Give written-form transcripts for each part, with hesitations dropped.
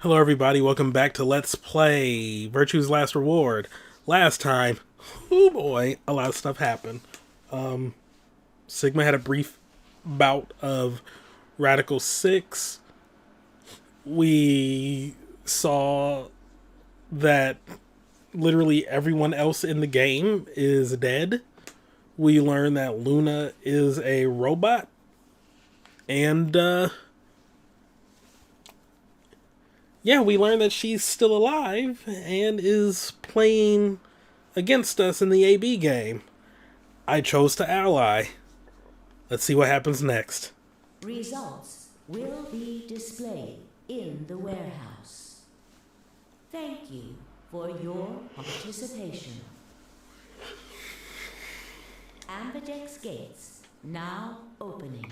Hello everybody, welcome back to Let's Play Virtue's Last Reward. Last time, oh boy, a lot of stuff happened. Sigma had a brief bout of Radical 6. We saw that literally everyone else in the game is dead. We learned that Luna is a robot. And, yeah, we learned that she's still alive and is playing against us in the AB game. I chose to ally. Let's see what happens next. Results will be displayed in the warehouse. Thank you for your participation. Ambidex gates now opening.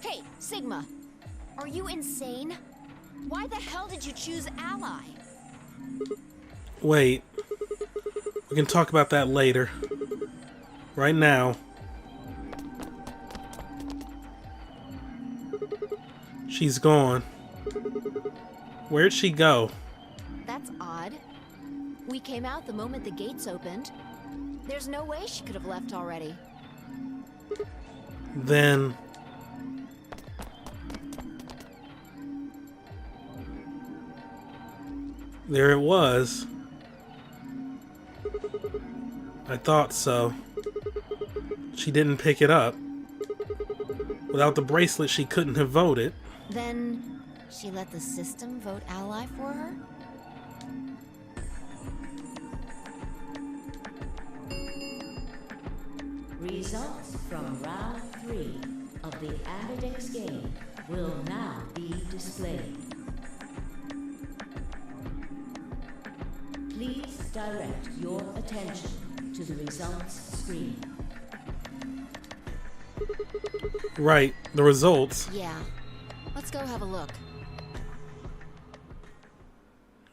Hey, Sigma, are you insane? Why the hell did you choose Ally? Wait. We can talk about that later. Right now. She's gone. Where'd she go? That's odd. We came out the moment the gates opened. There's no way she could have left already. Then... there it was. I thought so. She didn't pick it up. Without the bracelet, she couldn't have voted. Then she let the system vote Ally for her? Results from round 3 of the Ambidex game will now be displayed. Please direct your attention to the results screen. Right, the results. Yeah. Let's go have a look.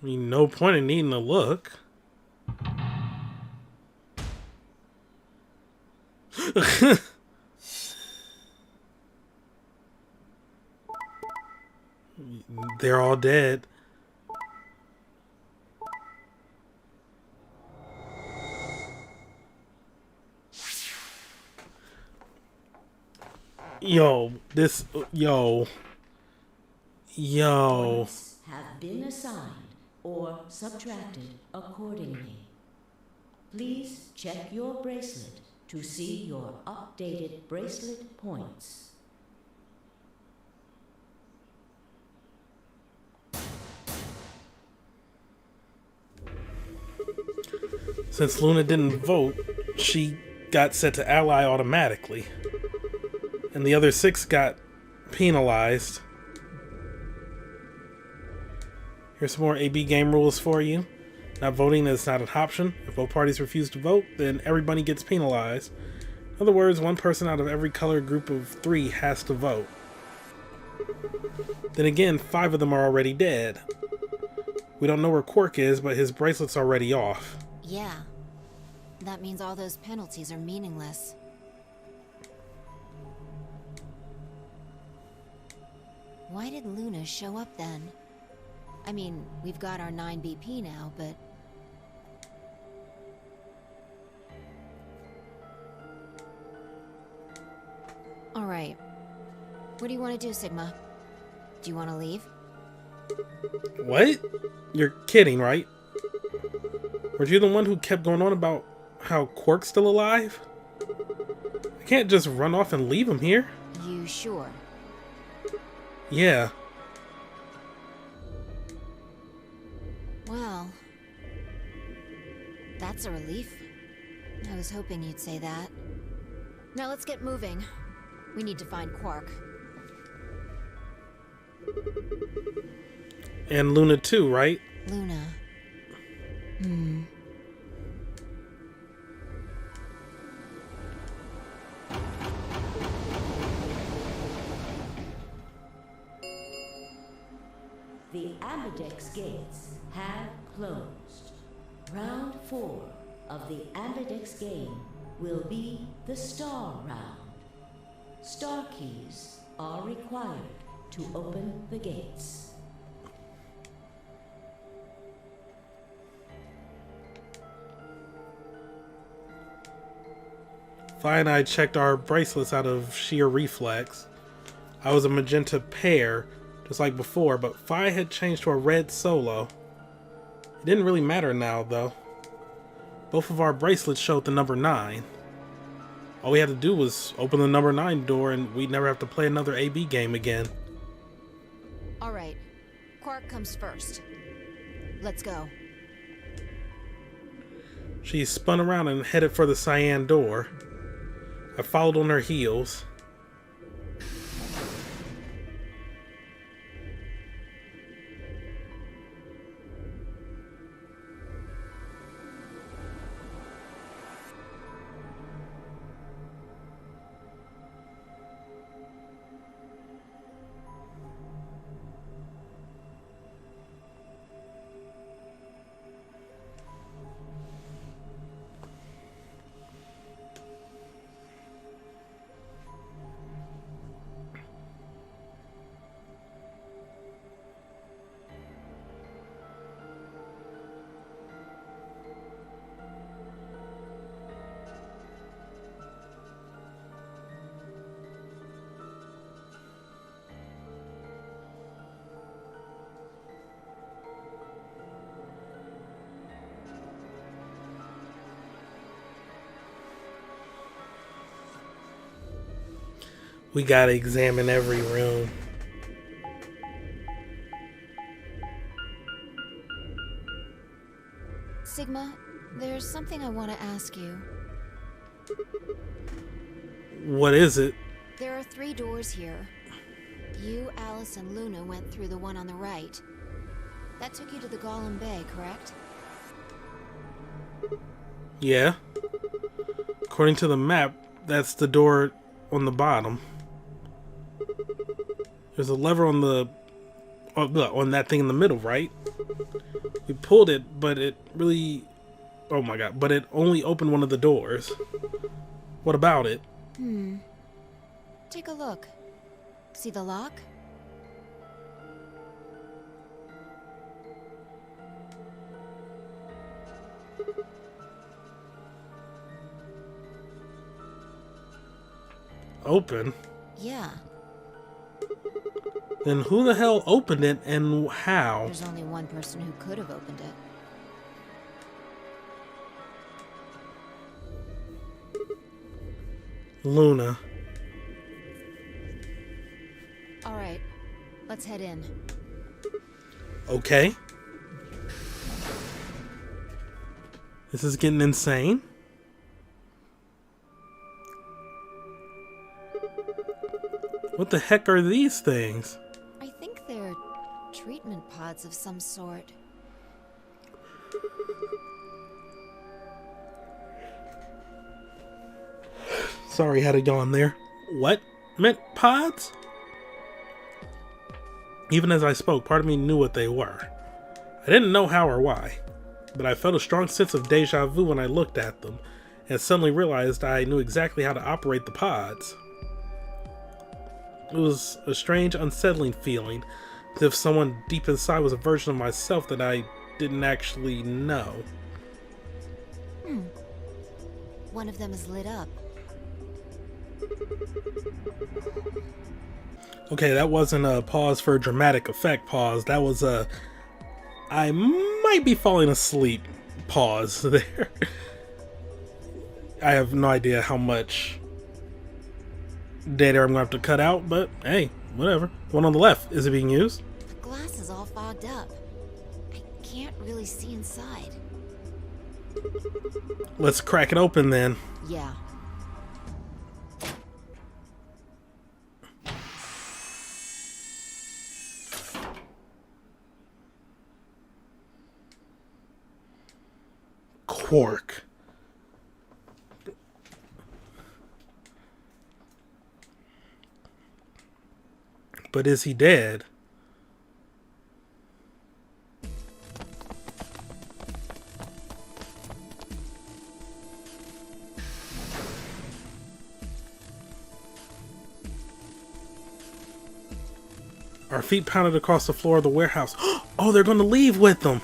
I mean, no point in needing to look. They're all dead. Yo. Points have been assigned or subtracted accordingly. Please check your bracelet to see your updated bracelet points. Since Luna didn't vote, she got set to ally automatically. And the other 6 got penalized. Here's some more AB game rules for you. Not voting is not an option. If both parties refuse to vote, then everybody gets penalized. In other words, one person out of every color group of 3 has to vote. Then again, 5 of them are already dead. We don't know where Quark is, but his bracelet's already off. Yeah. That means all those penalties are meaningless. Why did Luna show up then? I mean, we've got our 9 BP now, but... Alright. What do you want to do, Sigma? Do you want to leave? What? You're kidding, right? Were you the one who kept going on about how Quark's still alive? I can't just run off and leave him here. You sure? Yeah. Well... that's a relief. I was hoping you'd say that. Now let's get moving. We need to find Quark. And Luna too, right? Luna. The Ambidex gates have closed. Round 4 of the Ambidex game will be the Star Round. Star keys are required to open the gates. Fi and I checked our bracelets out of sheer reflex. I was a magenta pair, just like before, but Fi had changed to a red solo. It didn't really matter now, though. Both of our bracelets showed the number 9. All we had to do was open the number 9 door and we'd never have to play another AB game again. Alright, Quark comes first. Let's go. She spun around and headed for the cyan door. I followed on her heels. We gotta examine every room. Sigma, there's something I want to ask you. What is it? There are 3 doors here. You, Alice, and Luna went through the one on the right. That took you to the Golem Bay, correct? Yeah. According to the map, that's the door on the bottom. There's a lever on the on that thing in the middle, right? We pulled it, but it really... Oh my god, but it only opened one of the doors. What about it? Take a look. See the lock? Open? Yeah. Then who the hell opened it and how? There's only one person who could have opened it. Luna. Alright, let's head in. Okay. This is getting insane. What the heck are these things? I think they're treatment pods of some sort. Sorry, had a yawn there. What? Mint pods? Even as I spoke, part of me knew what they were. I didn't know how or why, but I felt a strong sense of deja vu when I looked at them, and suddenly realized I knew exactly how to operate the pods. It was a strange, unsettling feeling, as if someone deep inside was a version of myself that I didn't actually know. One of them is lit up. Okay, that wasn't a pause for a dramatic effect pause. That was a I might be falling asleep pause there. I have no idea how much data I'm going to have to cut out, but hey, whatever. One on the left, is it being used? The glass is all fogged up. I can't really see inside. Let's crack it open then. Yeah. Quark. But is he dead? Our feet pounded across the floor of the warehouse. Oh, they're going to leave with them.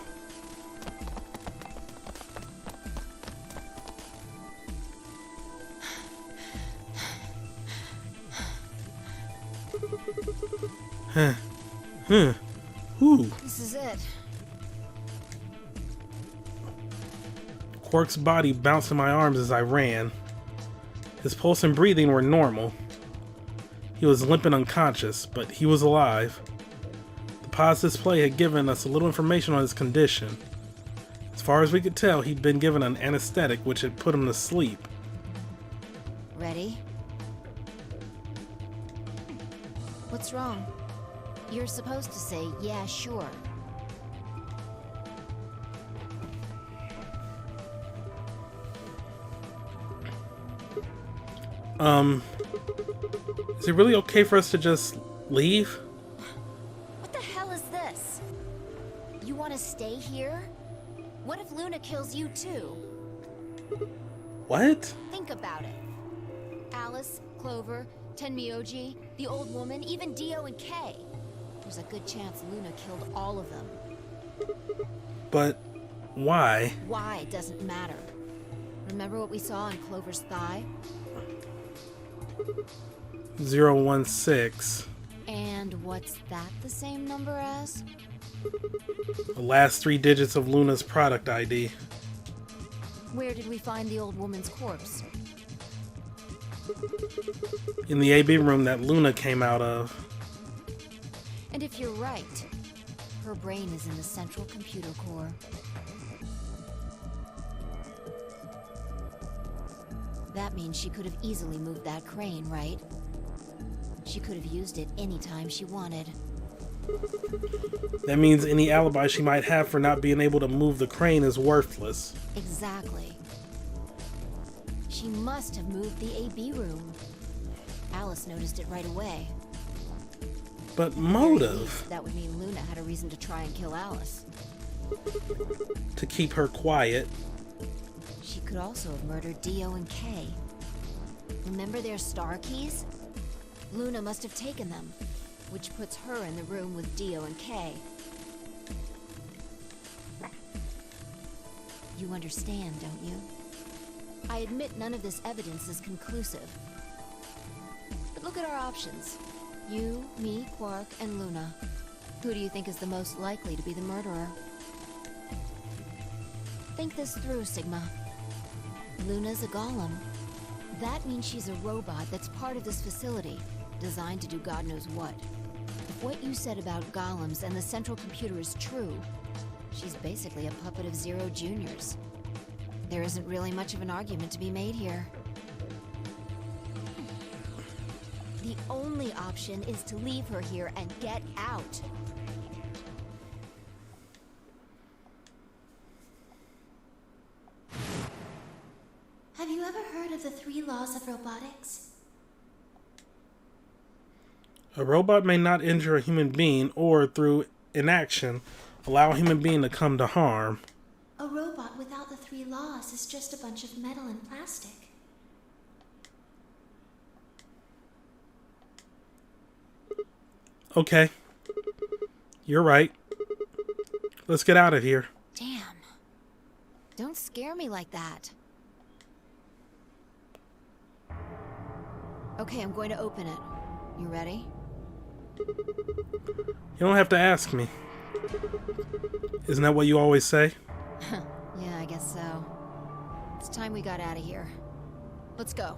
Ooh. This is it. Quark's body bounced in my arms as I ran. His pulse and breathing were normal. He was limp and unconscious, but he was alive. The pause display had given us a little information on his condition. As far as we could tell, he'd been given an anesthetic which had put him to sleep. Ready? What's wrong? You're supposed to say, yeah, sure. Is it really okay for us to just leave? What the hell is this? You want to stay here? What if Luna kills you too? What? Think about it. Alice, Clover, Tenmyoji, the old woman, even Dio and Kay. There's a good chance Luna killed all of them. But why? Why doesn't matter. Remember what we saw on Clover's thigh? 016. And what's that the same number as? The last 3 digits of Luna's product ID. Where did we find the old woman's corpse? In the AB room that Luna came out of. And if you're right, her brain is in the central computer core. That means she could have easily moved that crane, right? She could have used it anytime she wanted. That means any alibi she might have for not being able to move the crane is worthless. Exactly. She must have moved the AB room. Alice noticed it right away. But At the very motive? least, that would mean Luna had a reason to try and kill Alice. To keep her quiet. She could also have murdered Dio and Kay. Remember their star keys? Luna must have taken them, which puts her in the room with Dio and Kay. You understand, don't you? I admit none of this evidence is conclusive. But look at our options. You, me, Quark, and Luna. Who do you think is the most likely to be the murderer? Think this through, Sigma. Luna's a golem. That means she's a robot that's part of this facility, designed to do God knows what. If what you said about golems and the central computer is true, she's basically a puppet of Zero Junior's. There isn't really much of an argument to be made here. The only option is to leave her here and get out. Have you ever heard of the 3 laws of robotics? A robot may not injure a human being or, through inaction, allow a human being to come to harm. A robot without the 3 laws is just a bunch of metal and plastic. Okay. You're right. Let's get out of here. Damn. Don't scare me like that. Okay, I'm going to open it. You ready? You don't have to ask me. Isn't that what you always say? Yeah, I guess so. It's time we got out of here. Let's go.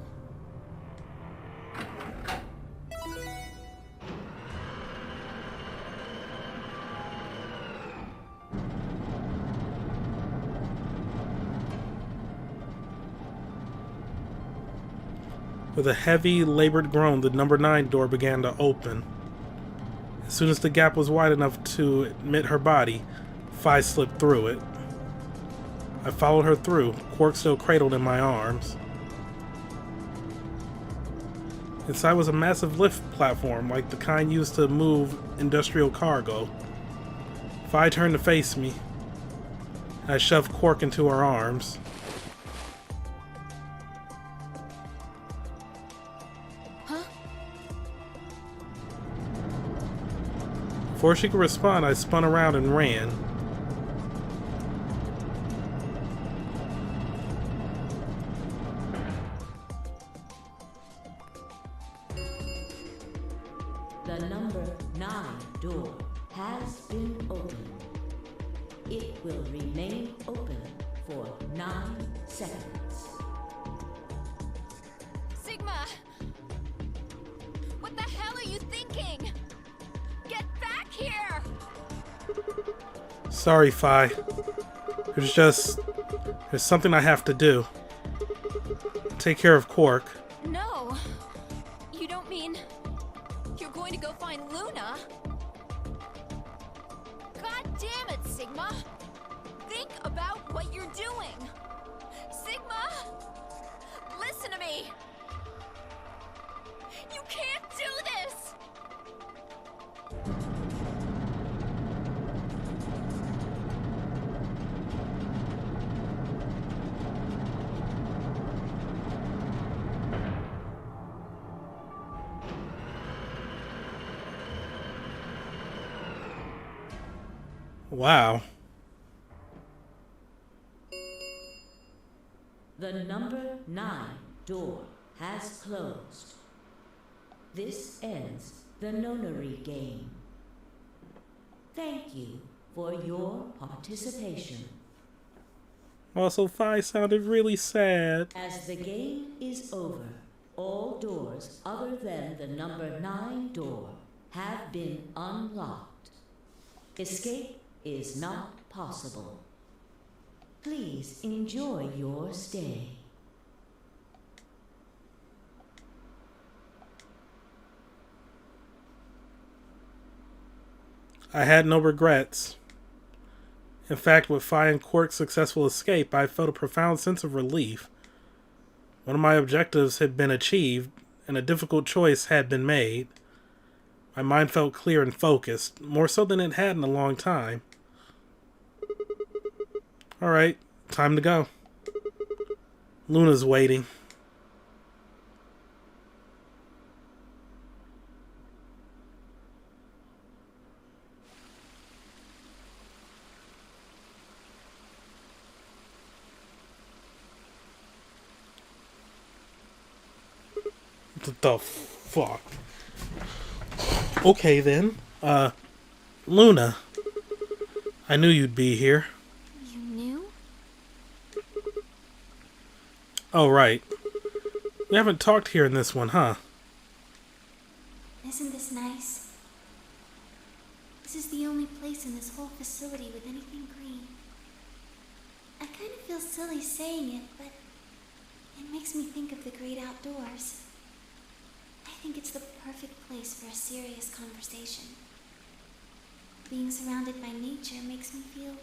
With a heavy, labored groan, the number 9 door began to open. As soon as the gap was wide enough to admit her body, Phi slipped through it. I followed her through, Quark still cradled in my arms. Inside was a massive lift platform, like the kind used to move industrial cargo. Phi turned to face me. I shoved Quark into her arms. Before she could respond, I spun around and ran. The number 9 door has been opened. It will remain open for 9 seconds. Sigma! What the hell are you thinking? Get back here! Sorry, Fi. There's something I have to do. Take care of Quark. No. You don't mean you're going to go find Luna? God damn it, Sigma! Think about what you're doing! Sigma! Listen to me! You can't do this! Wow. The number 9 door has closed. This ends the nonary game. Thank you for your participation. Also, Fi sounded really sad. As the game is over, all doors other than the number 9 door have been unlocked. Escape is not possible. Please enjoy your stay. I had no regrets. In fact, with Fi and Quark's successful escape, I felt a profound sense of relief. One of my objectives had been achieved, and a difficult choice had been made. My mind felt clear and focused, more so than it had in a long time. Alright, time to go. Luna's waiting. What the fuck? Okay then. Luna. I knew you'd be here. You knew? Oh, right. We haven't talked here in this one, huh? Isn't this nice? This is the only place in this whole facility with anything green. I kind of feel silly saying it, but it makes me think of the great outdoors. I think it's the perfect place for a serious conversation. Being surrounded by nature makes me feel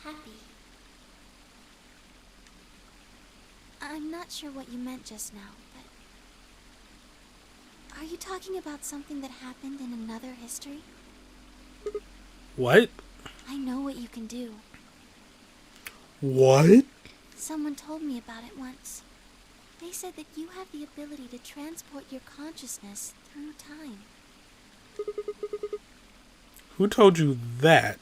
happy. I'm not sure what you meant just now, but... Are you talking about something that happened in another history? What? I know what you can do. What? Someone told me about it once. They said that you have the ability to transport your consciousness through time. Who told you that?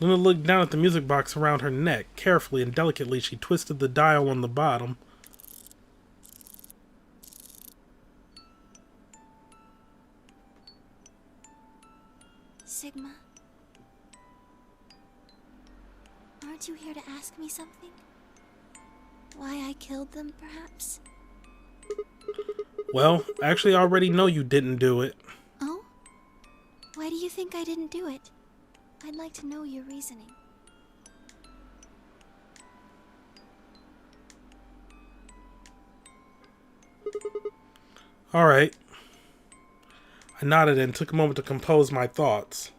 Luna looked down at the music box around her neck. Carefully and delicately, she twisted the dial on the bottom. Sigma, aren't you here to ask me something? Why I killed them, perhaps? Well, actually, I already know you didn't do it. Oh? Why do you think I didn't do it? I'd like to know your reasoning. Alright. I nodded and took a moment to compose my thoughts.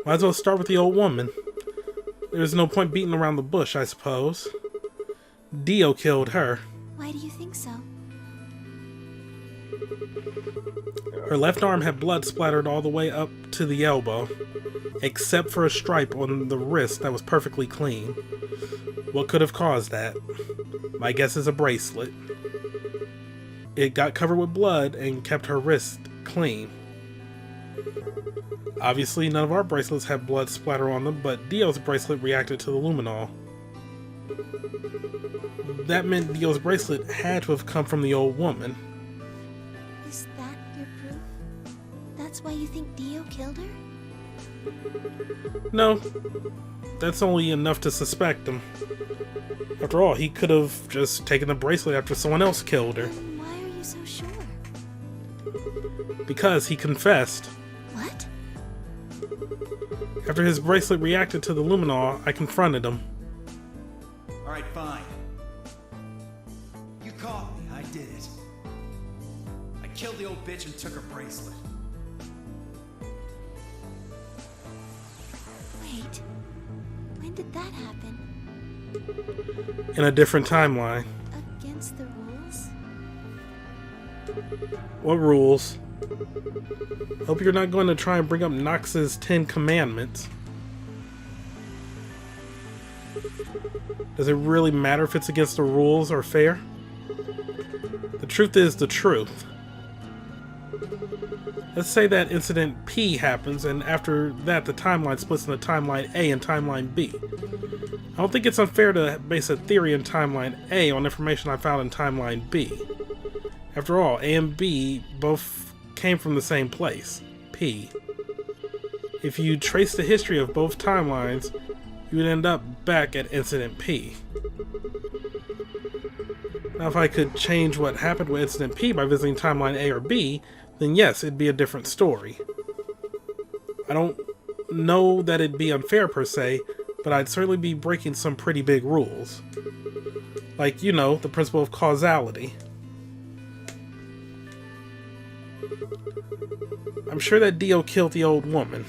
Might as well start with the old woman. There's no point beating around the bush, I suppose. Dio killed her. Why do you think so? Her left arm had blood splattered all the way up to the elbow, except for a stripe on the wrist that was perfectly clean. What could have caused that? My guess is a bracelet. It got covered with blood and kept her wrist clean. Obviously, none of our bracelets have blood splatter on them, but Dio's bracelet reacted to the luminol. That meant Dio's bracelet had to have come from the old woman. Is that your proof? That's why you think Dio killed her? No, that's only enough to suspect him. After all, he could have just taken the bracelet after someone else killed her. Then why are you so sure? Because he confessed. What? After his bracelet reacted to the luminol, I confronted him. Alright, fine. You caught me, I did it. I killed the old bitch and took her bracelet. Wait. When did that happen? In a different timeline. Against the rules? What rules? Hope you're not going to try and bring up Nox's 10 Commandments. Does it really matter if it's against the rules or fair? The truth is the truth. Let's say that incident P happens, and after that the timeline splits into timeline A and timeline B. I don't think it's unfair to base a theory in timeline A on information I found in timeline B. After all, A and B both came from the same place, P. If you trace the history of both timelines, you would end up back at Incident P. Now, if I could change what happened with Incident P by visiting timeline A or B, then yes, it'd be a different story. I don't know that it'd be unfair per se, but I'd certainly be breaking some pretty big rules. Like, you know, the principle of causality. I'm sure that Dio killed the old woman.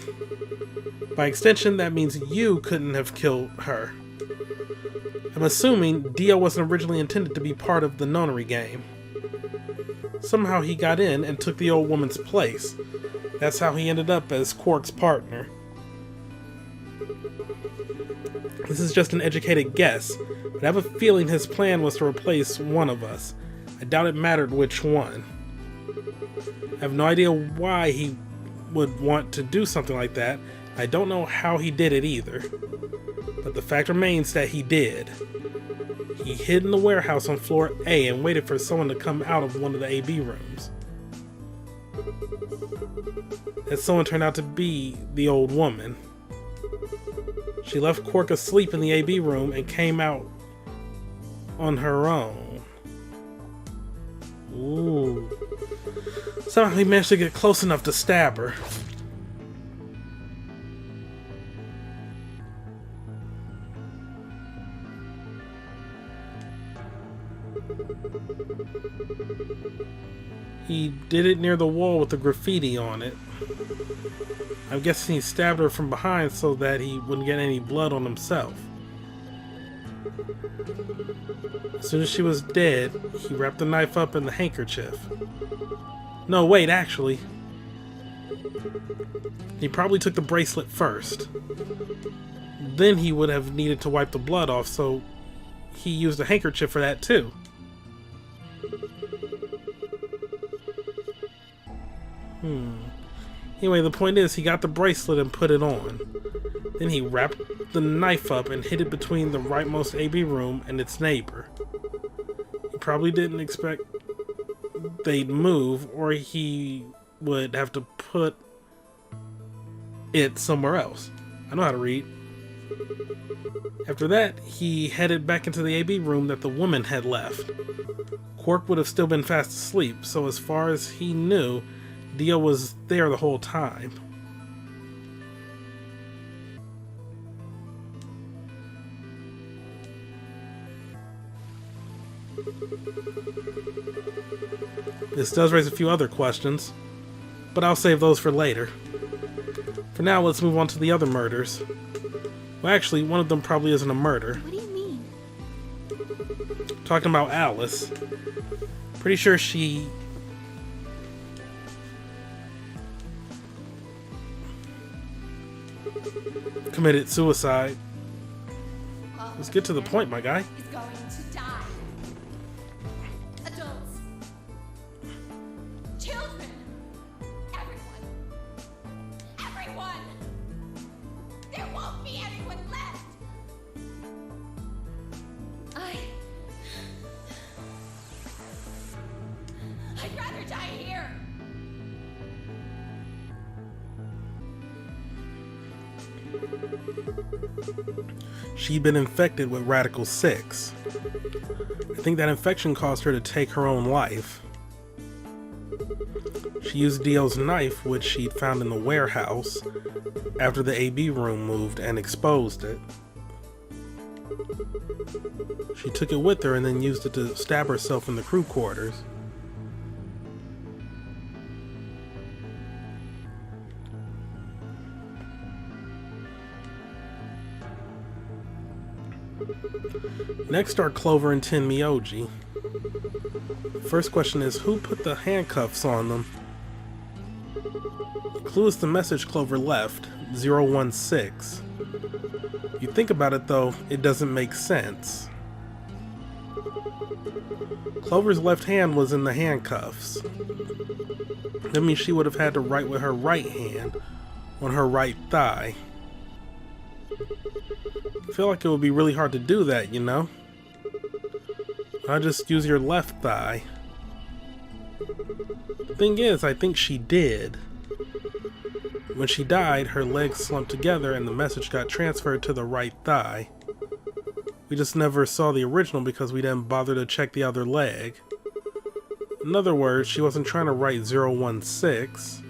By extension, that means you couldn't have killed her. I'm assuming Dio wasn't originally intended to be part of the nonary game. Somehow he got in and took the old woman's place. That's how he ended up as Quark's partner. This is just an educated guess, but I have a feeling his plan was to replace one of us. I doubt it mattered which one. I have no idea why he would want to do something like that. I don't know how he did it either. But the fact remains that he did. He hid in the warehouse on floor A and waited for someone to come out of one of the AB rooms. That someone turned out to be the old woman. She left Quark asleep in the AB room and came out on her own. Ooh. Somehow he managed to get close enough to stab her. He did it near the wall with the graffiti on it. I'm guessing he stabbed her from behind so that he wouldn't get any blood on himself. As soon as she was dead, he wrapped the knife up in the handkerchief. No, wait, actually. He probably took the bracelet first. Then he would have needed to wipe the blood off, so he used a handkerchief for that too. Anyway, the point is, he got the bracelet and put it on. Then he wrapped the knife up and hid it between the rightmost AB room and its neighbor. He probably didn't expect they'd move, or he would have to put it somewhere else. I know how to read. After that, he headed back into the AB room that the woman had left. Quark would have still been fast asleep, so as far as he knew, Dio was there the whole time. This does raise a few other questions, but I'll save those for later. For now, let's move on to the other murders. Well, actually, one of them probably isn't a murder. What do you mean? Talking about Alice. Pretty sure she Oh, committed suicide. Let's get to the point, my guy. Is going to die. Adults. Children. Everyone. Everyone. There won't be anyone left. I'd rather die here. She'd been infected with Radical 6. I think that infection caused her to take her own life. She used Dio's knife, which she'd found in the warehouse, after the AB room moved, and exposed it. She took it with her and then used it to stab herself in the crew quarters. Next are Clover and Ten Miyoji. First question is, who put the handcuffs on them? The clue is the message Clover left, 016. You think about it though, it doesn't make sense. Clover's left hand was in the handcuffs. That means she would have had to write with her right hand on her right thigh. I feel like it would be really hard to do that, you know? I'll just use your left thigh. The thing is, I think she did. When she died, her legs slumped together and the message got transferred to the right thigh. We just never saw the original because we didn't bother to check the other leg. In other words, she wasn't trying to write 016.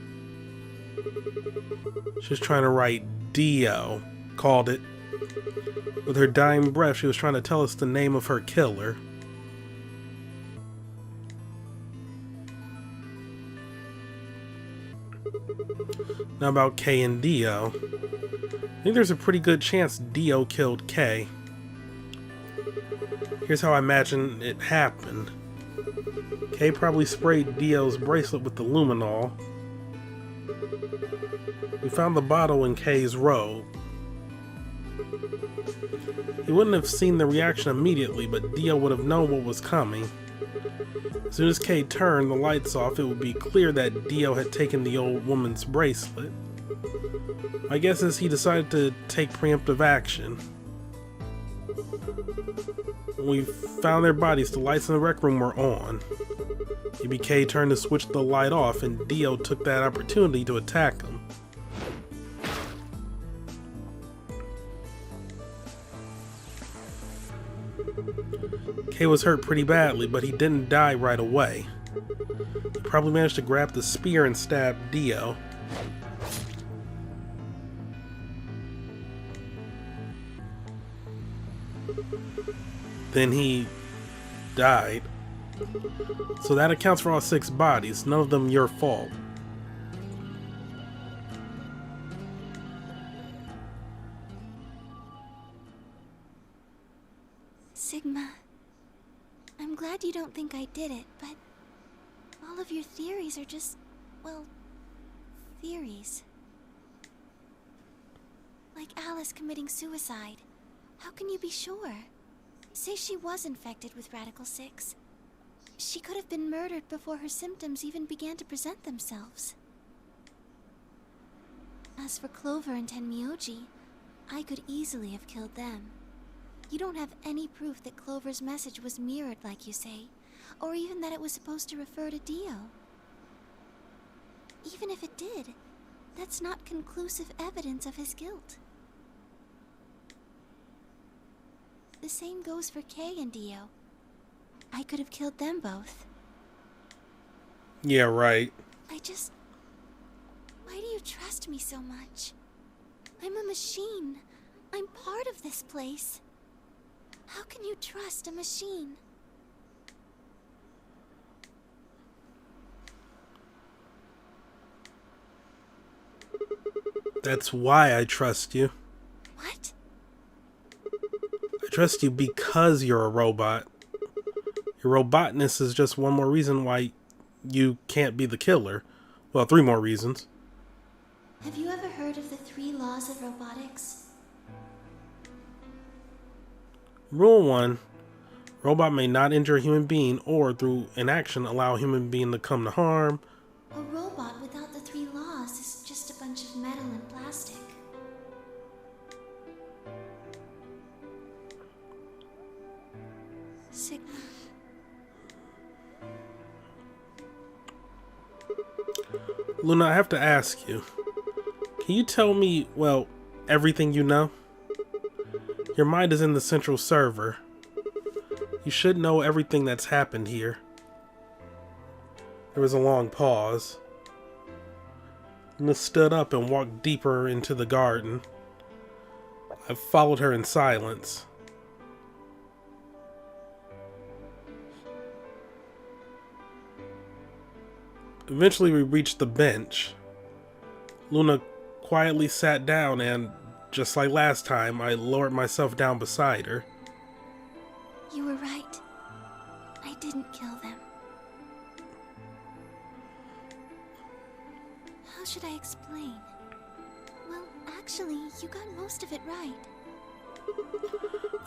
She was trying to write Dio. Called it. With her dying breath, she was trying to tell us the name of her killer. Now about Kay and Dio. I think there's a pretty good chance Dio killed Kay. Here's how I imagine it happened. Kay probably sprayed Dio's bracelet with the luminol. We found the bottle in Kay's robe. He wouldn't have seen the reaction immediately, but Dio would have known what was coming. As soon as Kay turned the lights off, it would be clear that Dio had taken the old woman's bracelet. My guess is he decided to take preemptive action. When we found their bodies, the lights in the rec room were on. Maybe Kay turned to switch the light off, and Dio took that opportunity to attack him. Kay was hurt pretty badly, but he didn't die right away. He probably managed to grab the spear and stab Dio. Then he died. So that accounts for all 6 bodies, none of them your fault. Sigma, I'm glad you don't think I did it, but all of your theories are just, well, theories. Like Alice committing suicide. How can you be sure? Say she was infected with Radical 6. She could have been murdered before her symptoms even began to present themselves. As for Clover and Tenmyoji, I could easily have killed them. You don't have any proof that Clover's message was mirrored like you say, or even that it was supposed to refer to Dio. Even if it did, that's not conclusive evidence of his guilt. The same goes for Kay and Dio. I could have killed them both. Yeah, right. Why do you trust me so much? I'm a machine. I'm part of this place. How can you trust a machine? That's why I trust you. What? I trust you because you're a robot. Your robotness is just one more reason why you can't be the killer. Well, 3 more reasons. Have you ever heard of the 3 laws of robotics? Rule 1. Robot may not injure a human being or, through inaction, allow a human being to come to harm. A robot without the 3 laws is just a bunch of metal and plastic. Sigma. Luna, I have to ask you. Can you tell me, well, everything you know? Your mind is in the central server. You should know everything that's happened here. There was a long pause. Luna stood up and walked deeper into the garden. I followed her in silence. Eventually we reached the bench. Luna quietly sat down and, just like last time, I lowered myself down beside her. You were right. I didn't kill them. How should I explain? Well, actually, you got most of it right.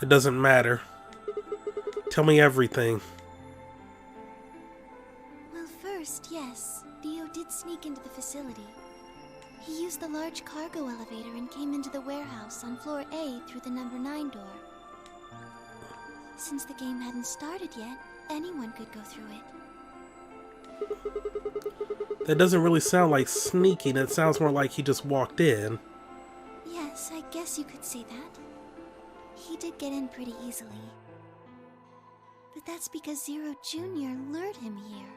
It doesn't matter. Tell me everything. Well, first, yes, Dio did sneak into the facility. He used the large cargo elevator and came into the warehouse on floor A through the number 9 door. Since the game hadn't started yet, anyone could go through it. That doesn't really sound like sneaking. It sounds more like he just walked in. Yes, I guess you could say that. He did get in pretty easily. But that's because Zero Jr. lured him here.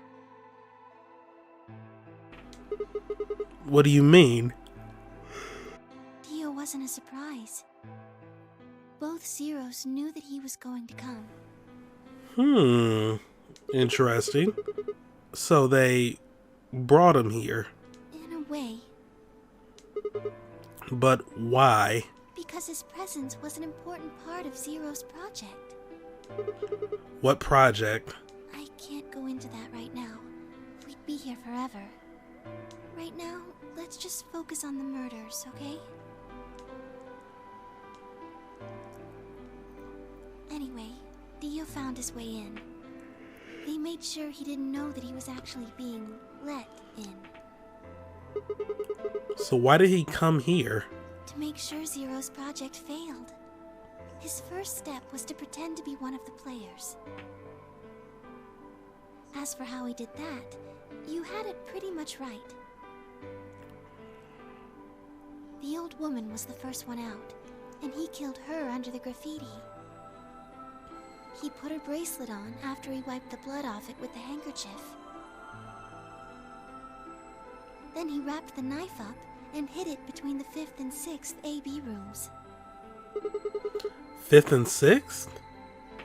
What do you mean? Dio wasn't a surprise. Both Zeros knew that he was going to come. Interesting. So they brought him here. In a way. But why? Because his presence was an important part of Zero's project. What project? I can't go into that right now. We'd be here forever. Right now, let's just focus on the murders, okay? Anyway, Dio found his way in. They made sure he didn't know that he was actually being let in. So why did he come here? To make sure Zero's project failed. His first step was to pretend to be one of the players. As for how he did that, you had it pretty much right. The old woman was the first one out, and he killed her under the graffiti. He put her bracelet on after he wiped the blood off it with the handkerchief. Then he wrapped the knife up and hid it between the 5th and 6th AB rooms. 5th and 6th?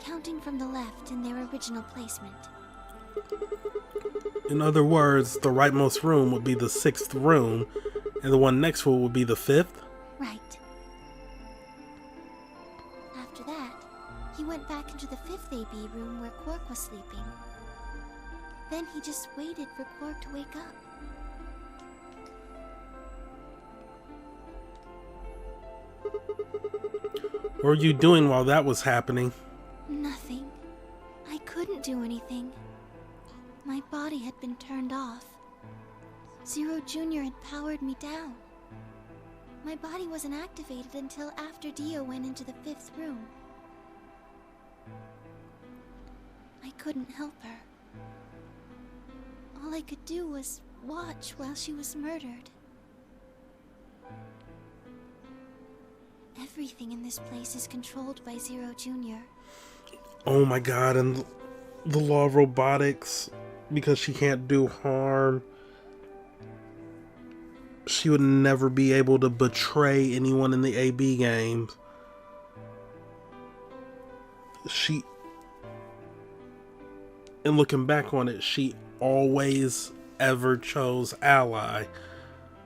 Counting from the left in their original placement. In other words, the rightmost room would be the 6th room, and the one next to it would be the 5th? Right. After that, he went back into the 5th AB room where Quark was sleeping. Then he just waited for Quark to wake up. What were you doing while that was happening? Nothing. I couldn't do anything. My body had been turned off. Zero Jr. had powered me down. My body wasn't activated until after Dio went into the 5th room. I couldn't help her. All I could do was watch while she was murdered. Everything in this place is controlled by Zero Jr. Oh my god, and the law of robotics, because she can't do harm, she would never be able to betray anyone in the AB games. And looking back on it, she always ever chose ally.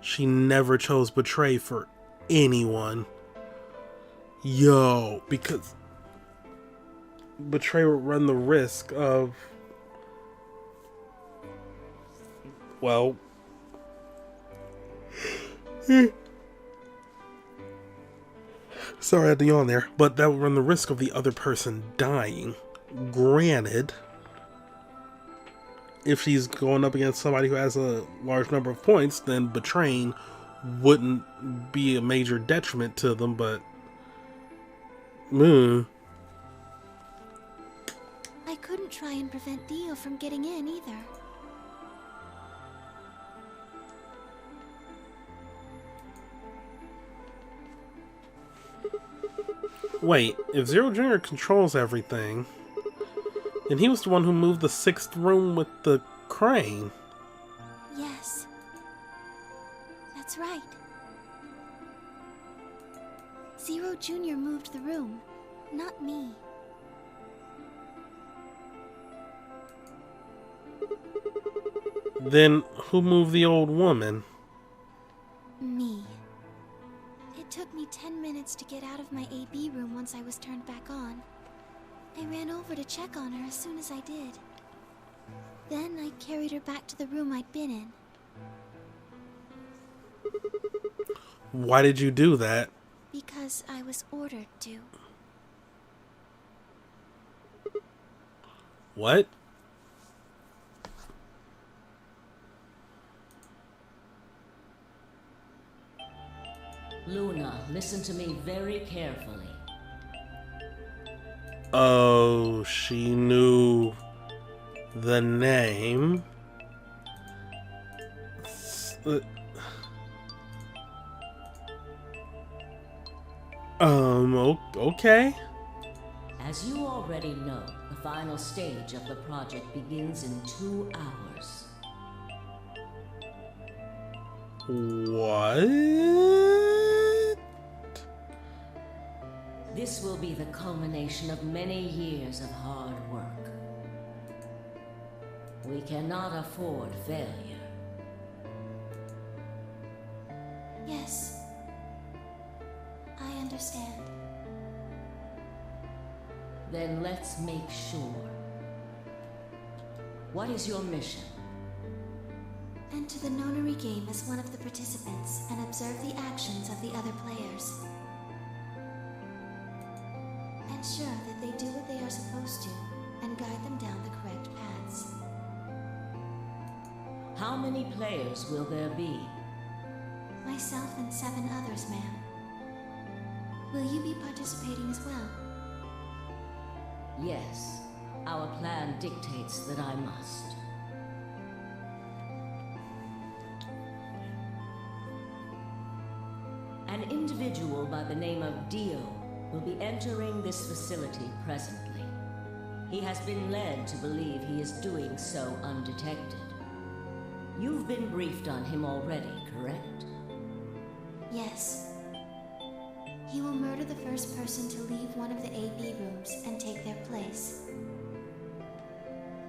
She never chose betray for anyone. Yo, because betray would run the risk of, well, Sorry I had to yawn there. But that would run the risk of the other person dying. Granted, if she's going up against somebody who has a large number of points, then betraying wouldn't be a major detriment to them, but... I couldn't try and prevent Dio from getting in either. Wait, if Zero Jr. controls everything, then he was the one who moved the 6th room with the crane. Yes. That's right. Zero Jr. moved the room, not me. Then who moved the old woman? Me. It took me 10 minutes to get out of my AB room once I was turned back on. I ran over to check on her as soon as I did. Then I carried her back to the room I'd been in. Why did you do that? Because I was ordered to. What? Luna, listen to me very carefully. Oh, she knew the name. Okay. As you already know, the final stage of the project begins in 2 hours. What? This will be the culmination of many years of hard work. We cannot afford failure. Yes. I understand. Then let's make sure. What is your mission? Enter the nonary game as one of the participants and observe the actions of the other players. Ensure that they do what they are supposed to and guide them down the correct paths. How many players will there be? Myself and 7 others, ma'am. Will you be participating as well? Yes. Our plan dictates that I must. An individual by the name of Dio will be entering this facility presently. He has been led to believe he is doing so undetected. You've been briefed on him already, correct? Yes. He will murder the first person to leave one of the AB rooms and take their place.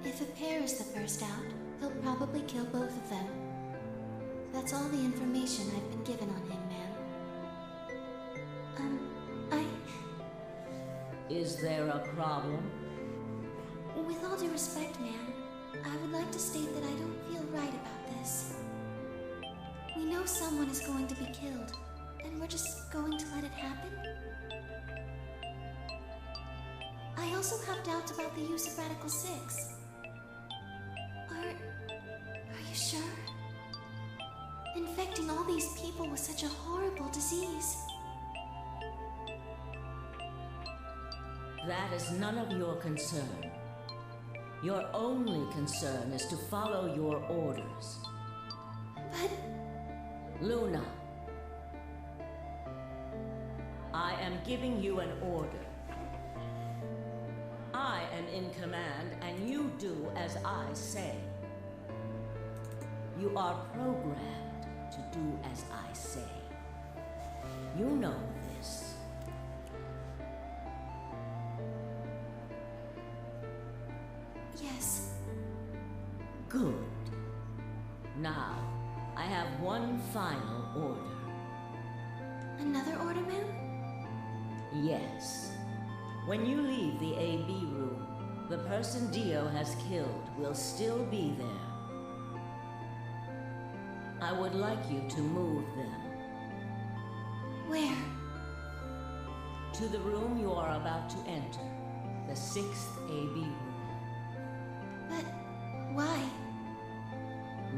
If a pair is the first out, he'll probably kill both of them. That's all the information I've been given on him, ma'am. Is there a problem? With all due respect, ma'am, I would like to state that I don't feel right about this. We know someone is going to be killed, and we're just going to let it happen? I also have doubts about the use of Radical 6. Are you sure? Infecting all these people with such a horrible disease. That is none of your concern. Your only concern is to follow your orders. But... Luna, I am giving you an order. I am in command, and you do as I say. You are programmed to do as I say. You know this. yes. Good. Now, I have one final order. Another order, ma'am? Yes. When you leave the AB room, the person Dio has killed will still be there. I would like you to move them. Where? To the room you are about to enter, the 6th AB room. But why?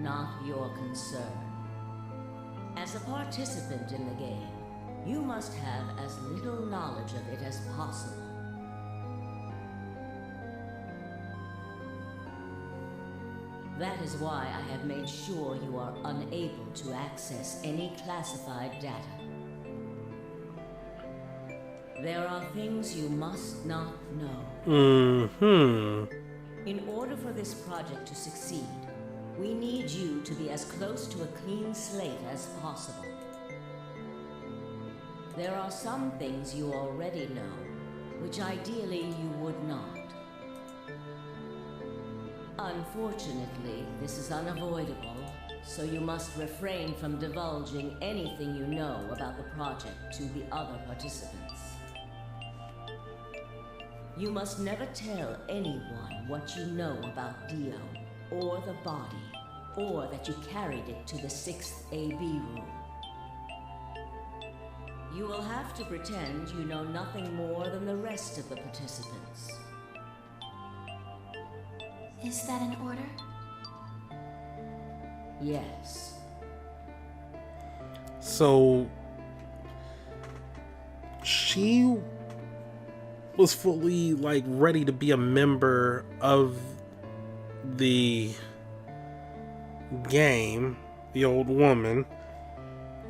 Not your concern. As a participant in the game, you must have as little knowledge of it as possible. That is why I have made sure you are unable to access any classified data. There are things you must not know. In order for this project to succeed, we need you to be as close to a clean slate as possible. There are some things you already know, which ideally you would not. Unfortunately, this is unavoidable, so you must refrain from divulging anything you know about the project to the other participants. You must never tell anyone what you know about Dio, or the body, or that you carried it to the 6th AB room. You will have to pretend you know nothing more than the rest of the participants. Is that an order? Yes. So she was fully like ready to be a member of the game, the old woman.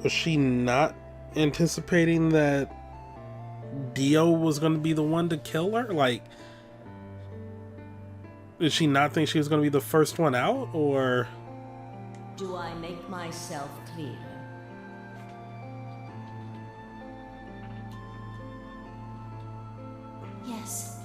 Was she not anticipating that Dio was going to be the one to kill her? Like, did she not think she was going to be the first one out, or? Do I make myself clear? Yes.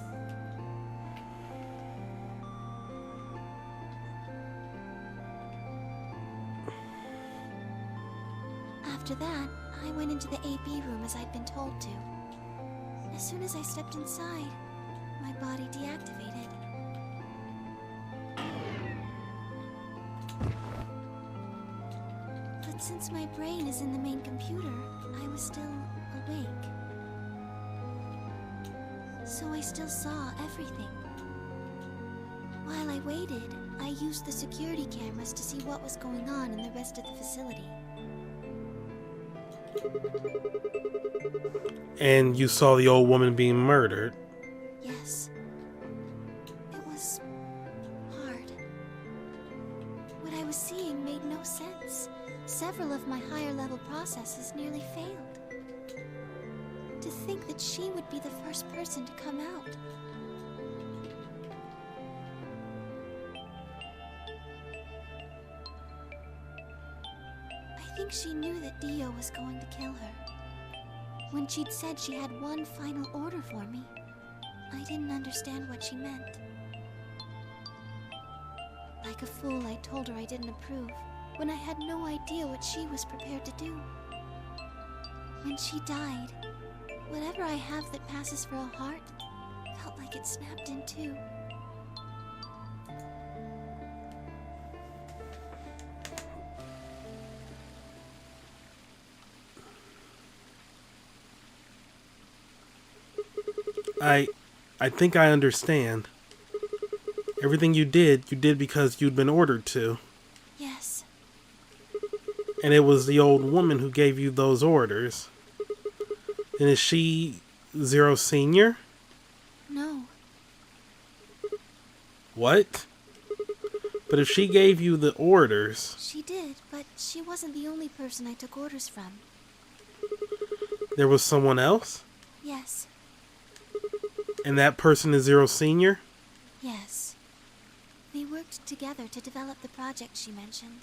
After that, I went into the AB room as I'd been told to. As soon as I stepped inside, my body deactivated. But since my brain is in the main computer, I was still awake. So I still saw everything. While I waited, I used the security cameras to see what was going on in the rest of the facility. And you saw the old woman being murdered. Yes. It was hard. What I was seeing made no sense. Several of my higher level processes nearly failed. To think that she would be the first person to come out. I think she knew that Dio was going to kill her. When she'd said she had one final order for me, I didn't understand what she meant. Like a fool, I told her I didn't approve, when I had no idea what she was prepared to do. When she died, whatever I have that passes for a heart felt like it snapped in two. I think I understand. Everything you did because you'd been ordered to. Yes. And it was the old woman who gave you those orders. And is she Zero Senior? No. What? But if she gave you the orders... She did, but she wasn't the only person I took orders from. There was someone else? Yes. And that person is Zero Senior? Yes. They worked together to develop the project she mentioned.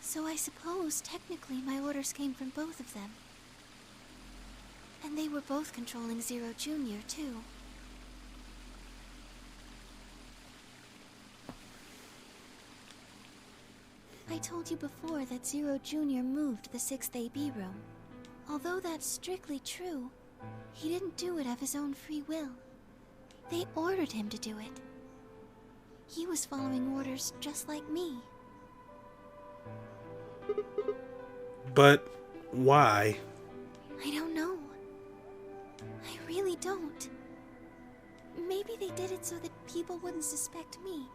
So I suppose, technically, my orders came from both of them. And they were both controlling Zero Junior, too. I told you before that Zero Junior moved the 6th AB room. Although that's strictly true, he didn't do it of his own free will. They ordered him to do it. He was following orders just like me. But why? I don't know. really don't. Maybe they did it so that people wouldn't suspect me.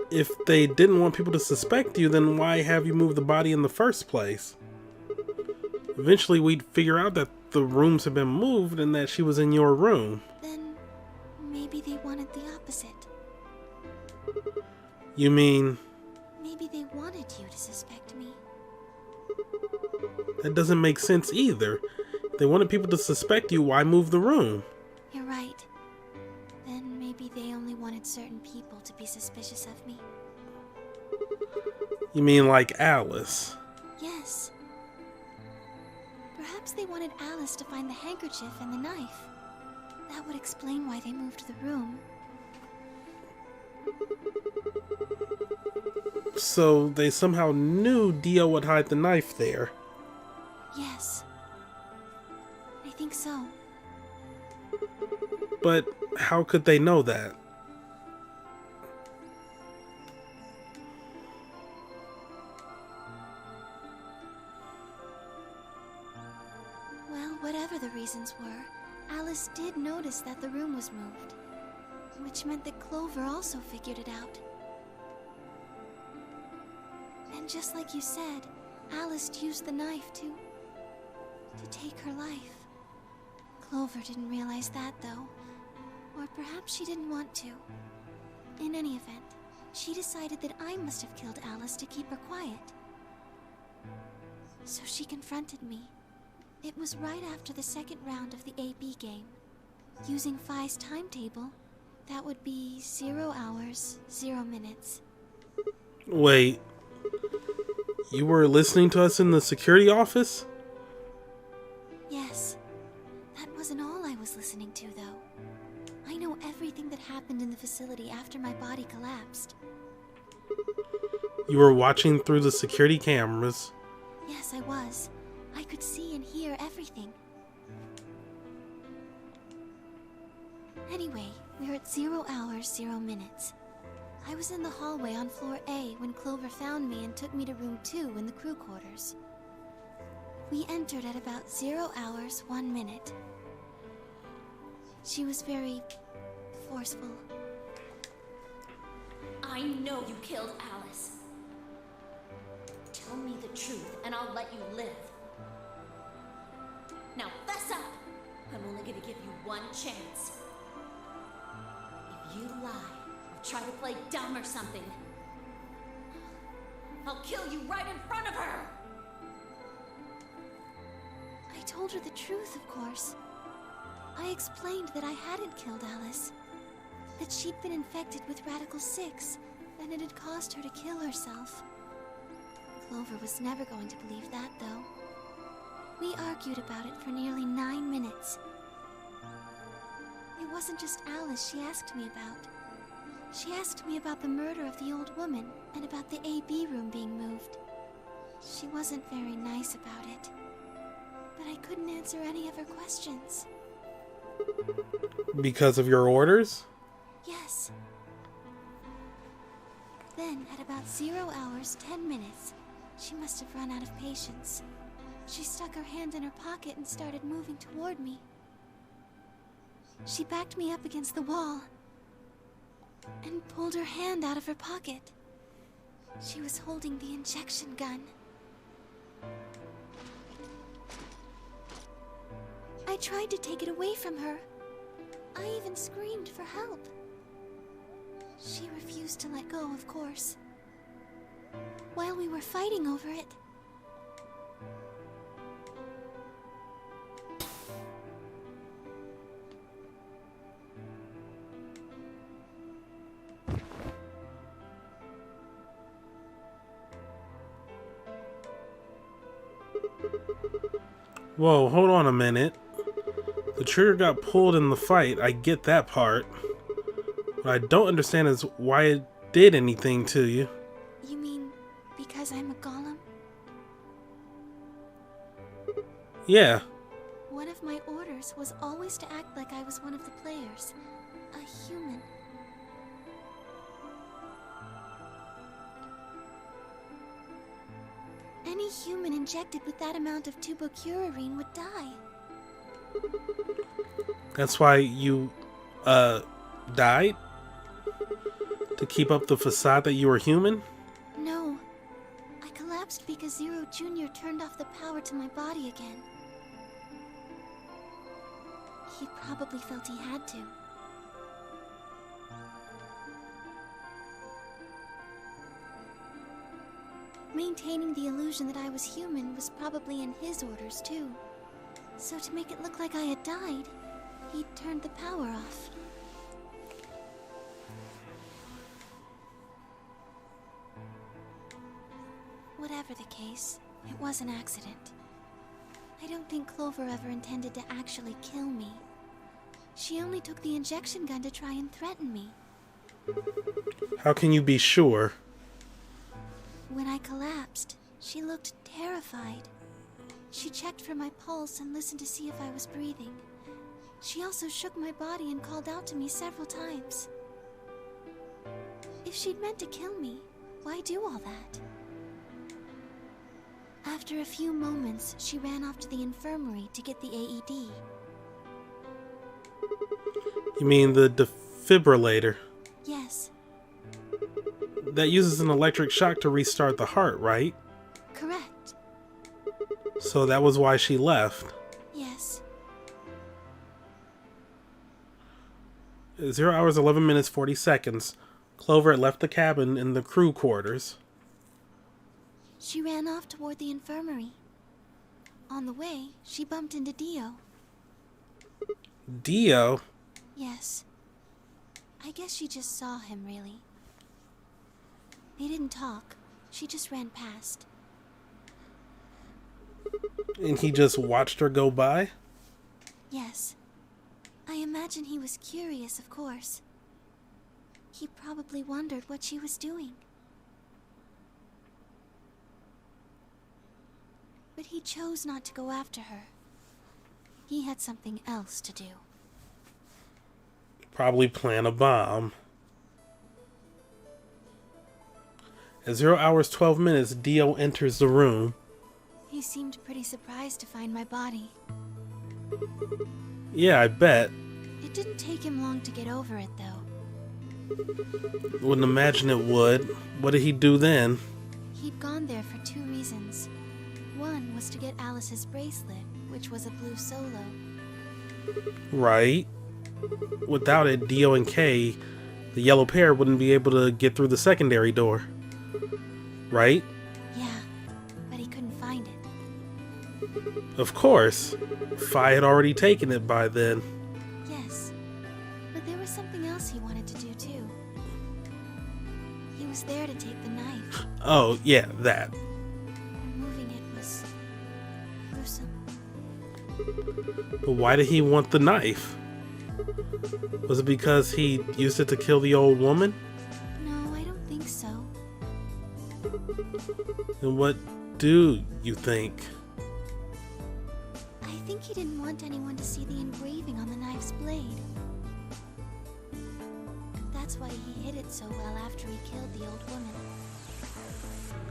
If they didn't want people to suspect you, then why have you moved the body in the first place? Eventually we'd figure out that the rooms had been moved and that she was in your room. Then maybe they wanted the opposite. You mean... Maybe they wanted you to suspect me. That doesn't make sense either. If they wanted people to suspect you, why move the room? You're right. Then maybe they only wanted certain people to be suspicious of me. You mean like Alice? Yes. Perhaps they wanted Alice to find the handkerchief and the knife. That would explain why they moved the room. So they somehow knew Dio would hide the knife there. Yes. I think so. But how could they know that? Well, whatever the reasons were, Alice did notice that the room was moved. Which meant that Clover also figured it out. And just like you said, Alice used the knife to take her life. Clover didn't realize that, though. Or perhaps she didn't want to. In any event, she decided that I must have killed Alice to keep her quiet. So she confronted me. It was right after the second round of the AB game. Using Phi's timetable, that would be 0 hours, 0 minutes. Wait. You were listening to us in the security office? Yes. That wasn't all I was listening to, though. I know everything that happened in the facility after my body collapsed. You were watching through the security cameras. Yes, I was. I could see and hear everything. Anyway, we're at 0 hours, 0 minutes. I was in the hallway on floor A when Clover found me and took me to room 2 in the crew quarters. We entered at about 0 hours, 1 minute. She was very forceful. I know you killed Alice. Tell me the truth and I'll let you live. Now fess up! I'm only gonna give you one chance. If you lie or try to play dumb or something, I'll kill you right in front of her! I told her the truth, of course. I explained that I hadn't killed Alice. That she'd been infected with Radical 6, and it had caused her to kill herself. Clover was never going to believe that, though. We argued about it for nearly 9 minutes. It wasn't just Alice she asked me about. She asked me about the murder of the old woman, and about the AB room being moved. She wasn't very nice about it. But I couldn't answer any of her questions. Because of your orders? Yes. Then, at about 0 hours, 10 minutes, she must have run out of patience. She stuck her hand in her pocket and started moving toward me. She backed me up against the wall and pulled her hand out of her pocket. She was holding the injection gun. I tried to take it away from her. I even screamed for help. She refused to let go, of course. While we were fighting over it, Whoa, hold on a minute. The trigger got pulled in the fight, I get that part. What I don't understand is why it did anything to you. You mean because I'm a golem? Yeah. One of my orders was always to act like I was one of the players, a human. Any human injected with that amount of tubocurarine would die. That's why you, died? To keep up the facade that you were human? No. I collapsed because Zero Jr. turned off the power to my body again. He probably felt he had to. Maintaining the illusion that I was human was probably in his orders, too. So to make it look like I had died, he turned the power off. Whatever the case, it was an accident. I don't think Clover ever intended to actually kill me. She only took the injection gun to try and threaten me. How can you be sure? When I collapsed, she looked terrified. She checked for my pulse and listened to see if I was breathing. She also shook my body and called out to me several times. If she'd meant to kill me, why do all that? After a few moments, she ran off to the infirmary to get the AED. You mean the defibrillator? Yes, That uses an electric shock to restart the heart, right? correct. So that was why she left. Yes. 0 hours 11 minutes 40 seconds. Clover had left the cabin in the crew quarters. She ran off toward the infirmary. On the way, she bumped into Dio. Dio? Yes. I guess she just saw him, really. They didn't talk. She just ran past. And he just watched her go by? Yes. I imagine he was curious, of course. He probably wondered what she was doing. But he chose not to go after her. He had something else to do. Probably plan a bomb. At 0 hours 12 minutes, Dio enters the room. He seemed pretty surprised to find my body. Yeah, I bet. It didn't take him long to get over it, though. Wouldn't imagine it would. What did he do then? He'd gone there for two reasons. One was to get Alice's bracelet, which was a blue solo. Right. Without it, Dio and Kay, the yellow pair, wouldn't be able to get through the secondary door. Right? Yeah, but he couldn't find it. Of course. Fi had already taken it by then. Yes, but there was something else he wanted to do, too. He was there to take the knife. Oh, yeah, that. Removing it was gruesome. But why did he want the knife? Was it because he used it to kill the old woman? No, I don't think so. And what do you think? I think he didn't want anyone to see the engraving on the knife's blade. That's why he hid it so well after he killed the old woman.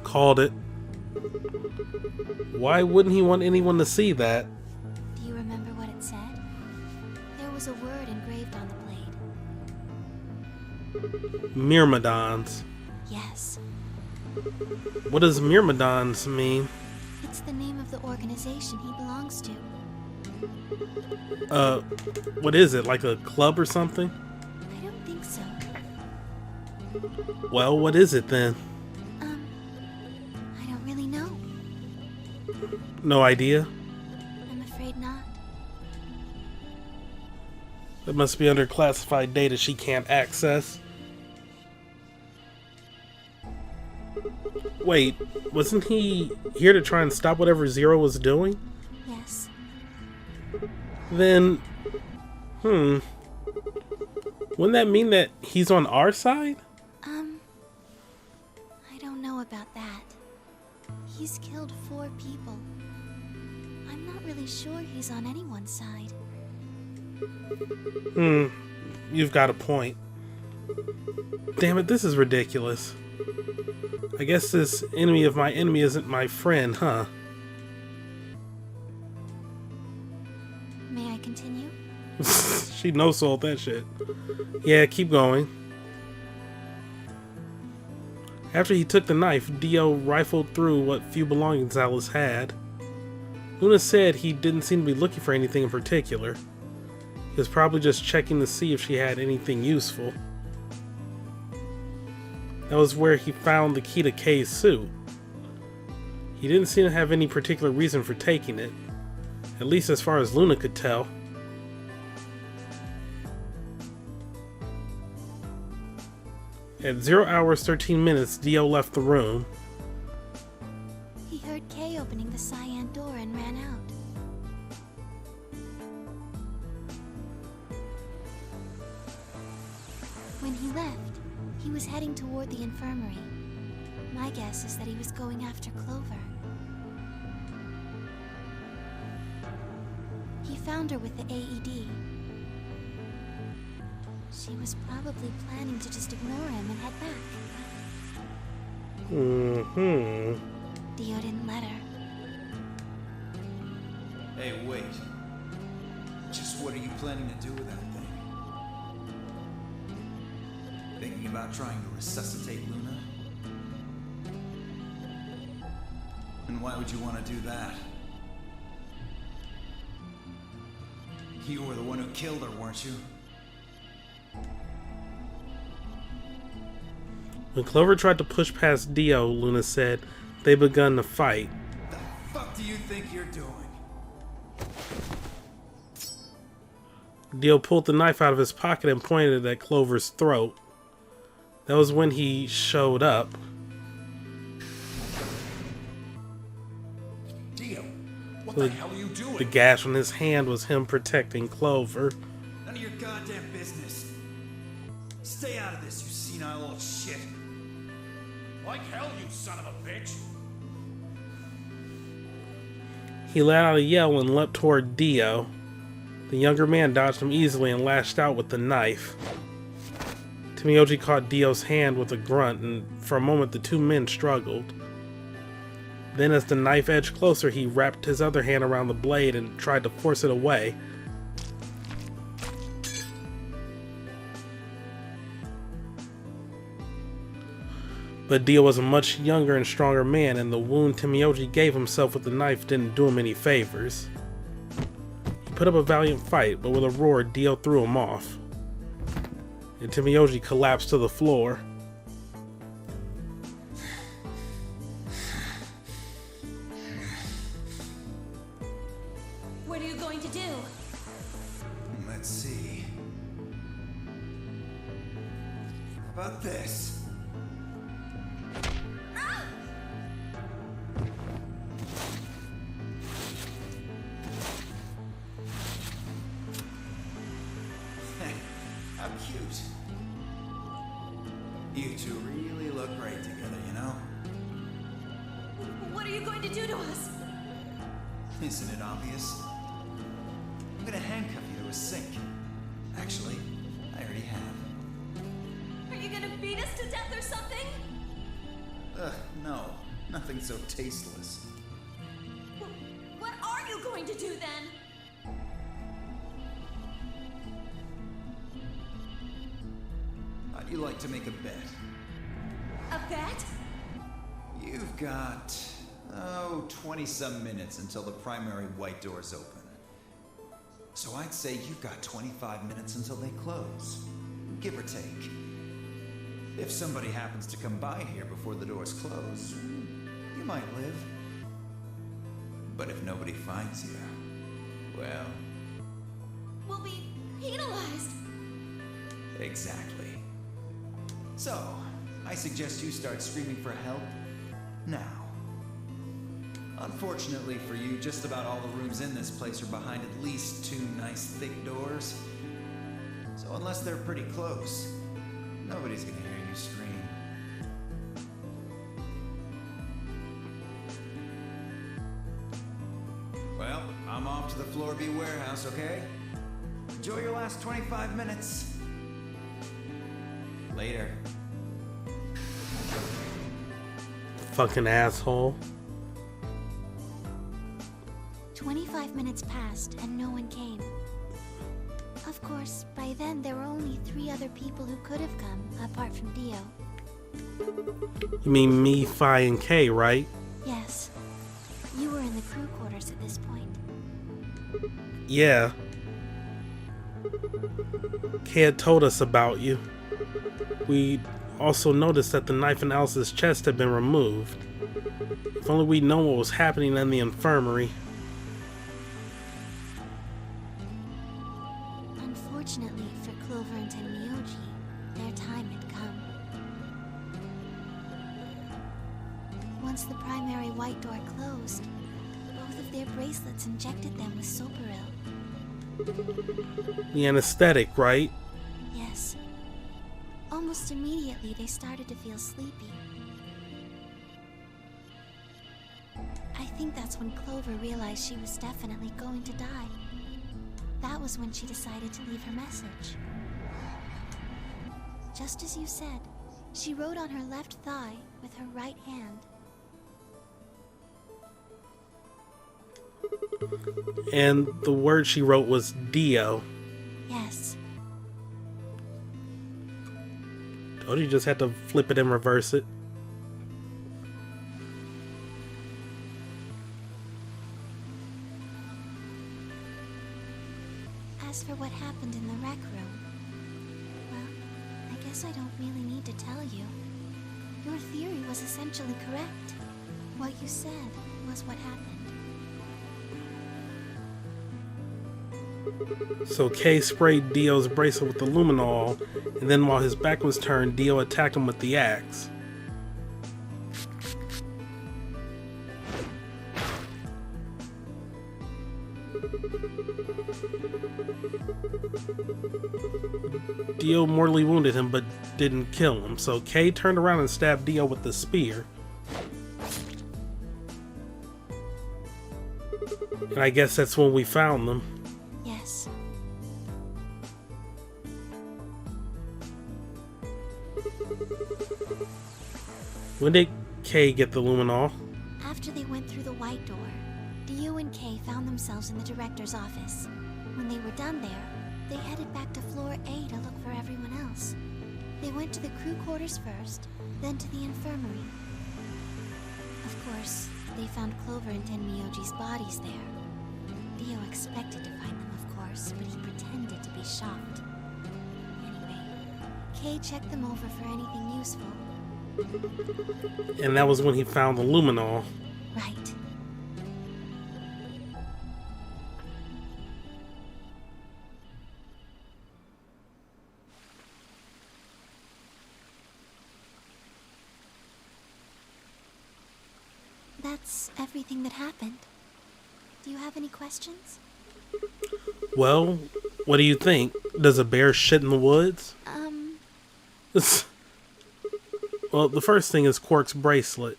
Called it. Why wouldn't he want anyone to see that? Do you remember what it said? There was a word engraved on the blade. Myrmidons. Yes, What does Myrmidons mean? it's the name of the organization he belongs to. What is it? Like a club or something? I don't think so. Well, what is it then? I don't really know. No idea? I'm afraid not. It must be under classified data she can't access. Wait, wasn't he here to try and stop whatever Zero was doing? Yes. Then, wouldn't that mean that he's on our side? I don't know about that. He's killed 4 people. I'm not really sure he's on anyone's side. You've got a point. Damn it, this is ridiculous. I guess this enemy of my enemy isn't my friend, huh? May I continue? She no-sold that shit. Yeah, keep going. After he took the knife, Dio rifled through what few belongings Alice had. Luna said he didn't seem to be looking for anything in particular. He was probably just checking to see if she had anything useful. That was where he found the key to Kay's suit. He didn't seem to have any particular reason for taking it, at least as far as Luna could tell. At 0 hours 13 minutes, Dio left the room. He heard Kay opening the cyan door and ran out. When he left, he was heading toward the infirmary. My guess is that he was going after Clover. He found her with the AED. She was probably planning to just ignore him and head back. Dio didn't let her. Hey, wait. Just what are you planning to do with that thing? Thinking about trying to resuscitate Luna? And why would you want to do that? You were the one who killed her, weren't you? When Clover tried to push past Dio, Luna said they'd begun to fight. The fuck do you think you're doing? Dio pulled the knife out of his pocket and pointed it at Clover's throat. That was when he showed up. Dio, what the hell are you doing? The gash on his hand was him protecting Clover. None of your goddamn business. Stay out of this, you senile old shit. Like hell, you son of a bitch! He let out a yell and leapt toward Dio. The younger man dodged him easily and lashed out with the knife. Timioji caught Dio's hand with a grunt, and for a moment the two men struggled. Then as the knife edged closer, he wrapped his other hand around the blade and tried to force it away. But Dio was a much younger and stronger man, and the wound Timioji gave himself with the knife didn't do him any favors. He put up a valiant fight, but with a roar, Dio threw him off. And Timioji collapsed to the floor. What are you going to do? Let's see. How about this? How cute. You two really look great together, you know? What are you going to do to us? Isn't it obvious? I'm gonna handcuff you to a sink. Actually, I already have. Are you going to beat us to death or something? Ugh, no. Nothing so tasteless. What are you going to do then? How'd you like to make a bet? A bet? You've got, 20-some minutes until the primary white doors open. So I'd say you've got 25 minutes until they close, give or take. If somebody happens to come by here before the doors close, you might live. But if nobody finds you, well... We'll be penalized. Exactly. So, I suggest you start screaming for help now. Unfortunately for you, just about all the rooms in this place are behind at least 2 nice thick doors. So unless they're pretty close, nobody's gonna hear you scream. Well, I'm off to the Floor B warehouse, okay? Enjoy your last 25 minutes. Later. Fucking asshole. 25 minutes passed and no one came. Of course, by then there were only 3 other people who could have come, apart from Dio. You mean me, Phi, and Kay, right? Yes. You were in the crew quarters at this point. Yeah. Kay had told us about you. We also noticed that the knife in Alice's chest had been removed. If only we'd known what was happening in the infirmary. Unfortunately for Clover and Tenmyoji, their time had come. Once the primary white door closed, both of their bracelets injected them with Soparil. The anesthetic, right? Yes. Almost immediately, they started to feel sleepy. I think that's when Clover realized she was definitely going to die. That was when she decided to leave her message. Just as you said, she wrote on her left thigh with her right hand. And the word she wrote was Dio. Yes. Oh, you just had to flip it and reverse it. As for what happened in the rec room, well, I guess I don't really need to tell you. Your theory was essentially correct. What you said was what happened. So Kay sprayed Dio's bracelet with the luminol, and then while his back was turned, Dio attacked him with the axe. Dio mortally wounded him but didn't kill him, so Kay turned around and stabbed Dio with the spear. And I guess that's when we found them. Yes. When did Kay get the luminol? After they went through the white door, Dio and Kay found themselves in the director's office. When they were done there, they headed back to floor A to look for everyone else. They went to the crew quarters first, then to the infirmary. Of course, they found Clover and Tenmyoji's bodies there. Dio expected to find them, of course, but he pretended to be shocked. Anyway, Kay checked them over for anything useful. And that was when he found the luminol. Right. That's everything that happened. Do you have any questions? Well, what do you think? Does a bear shit in the woods? Well, the first thing is Quark's bracelet.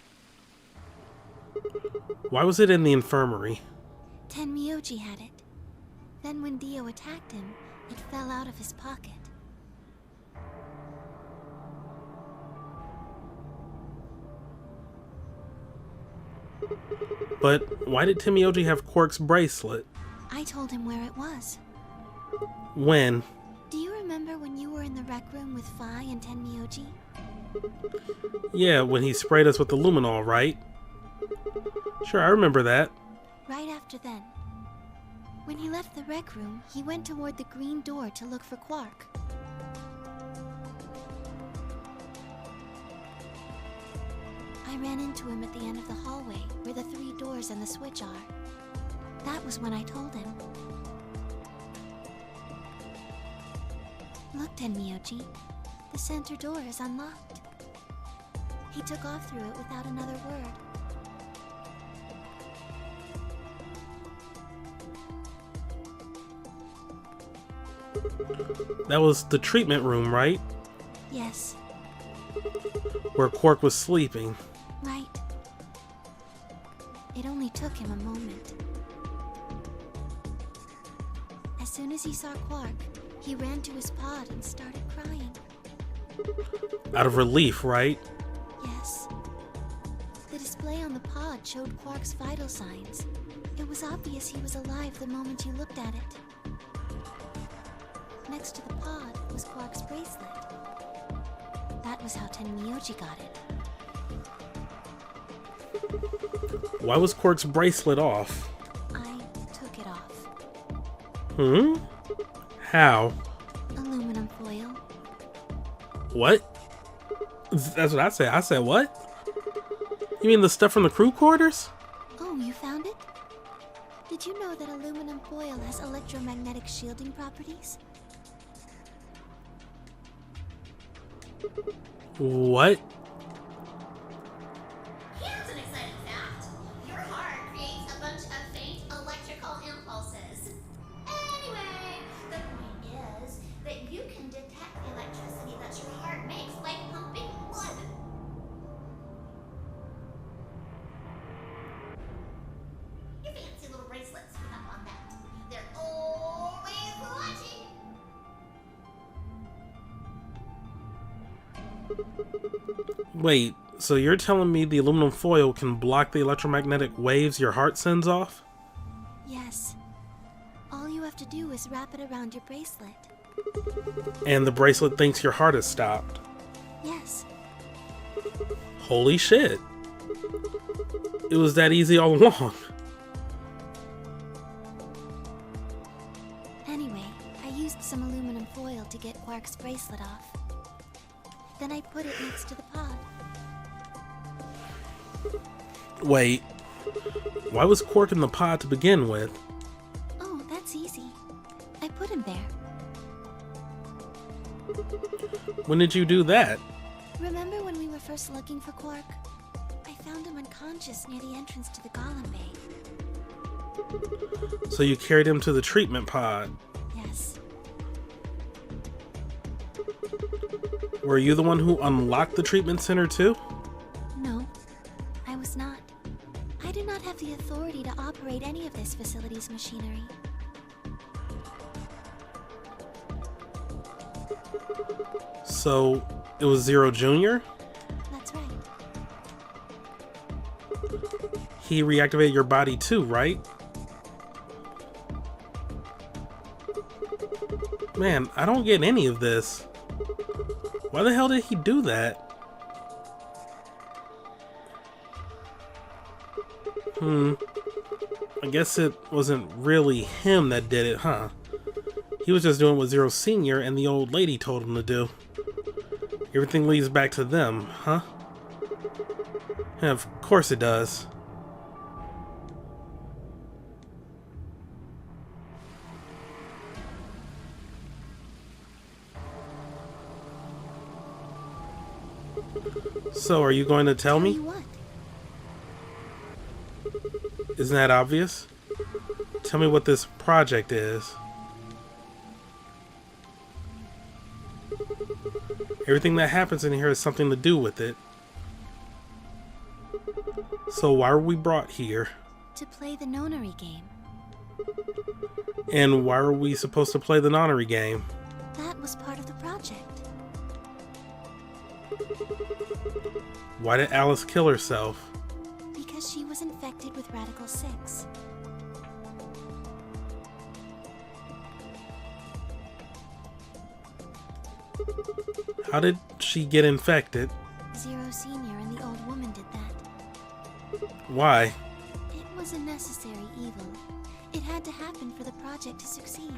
Why was it in the infirmary? Tenmyoji had it. Then when Dio attacked him, it fell out of his pocket. But why did Tenmyoji have Quark's bracelet? I told him where it was. When? Do you remember when you were in the rec room with Phi and Tenmyoji? Yeah, when he sprayed us with the luminol, right? Sure, I remember that. Right after then. When he left the rec room, he went toward the green door to look for Quark. I ran into him at the end of the hallway, where the 3 doors and the switch are. That was when I told him. Look, Tenmyoji. The center door is unlocked. He took off through it without another word. That was the treatment room, right? Yes. Where Quark was sleeping. Right. It only took him a moment. As soon as he saw Quark, he ran to his pod and started crying. Out of relief, right? Yes. The display on the pod showed Quark's vital signs. It was obvious he was alive the moment you looked at it. next to the pod was Quark's bracelet. That was how Tenmyoji got it. Why was Quark's bracelet off? I took it off. Hmm? How? Aluminum foil. What? That's what I said. I said what? You mean the stuff from the crew quarters? Oh, you found it? Did you know that aluminum foil has electromagnetic shielding properties? What? Here's an exciting fact. Your heart creates a bunch of faint electrical impulses. Anyway, the point is that you can detect the electricity that your heart makes by pumping blood. Your fancy little bracelets pick up on that. They're always watching. Wait, so you're telling me the aluminum foil can block the electromagnetic waves your heart sends off? Yes. All you have to do is wrap it around your bracelet. And the bracelet thinks your heart has stopped. Yes. Holy shit. It was that easy all along. Anyway, I used some aluminum foil to get Quark's bracelet off. Then I put it next to the pod. Wait, why was Quark in the pod to begin with? Oh, that's easy. I put him there. When did you do that? Remember when we were first looking for Quark? I found him unconscious near the entrance to the Golem Bay. So you carried him to the treatment pod. Yes. Were you the one who unlocked the treatment center too? No, I was not. I do not have the authority to operate any of this facility's machinery. So it was Zero Jr.? That's right. He reactivated your body too, right? Man, I don't get any of this. Why the hell did he do that? I guess it wasn't really him that did it, huh? He was just doing what Zero Senior and the old lady told him to do. Everything leads back to them, huh? Yeah, of course it does. So, are you going to tell me? You what? Isn't that obvious? Tell me what this project is. Everything that happens in here has something to do with it. So why were we brought here? To play the nonary game. And why are we supposed to play the nonary game? That was part of the project. Why did Alice kill herself? Because she was infected with Radical 6. How did she get infected? Zero Senior and the old woman did that. Why? It was a necessary evil. It had to happen for the project to succeed.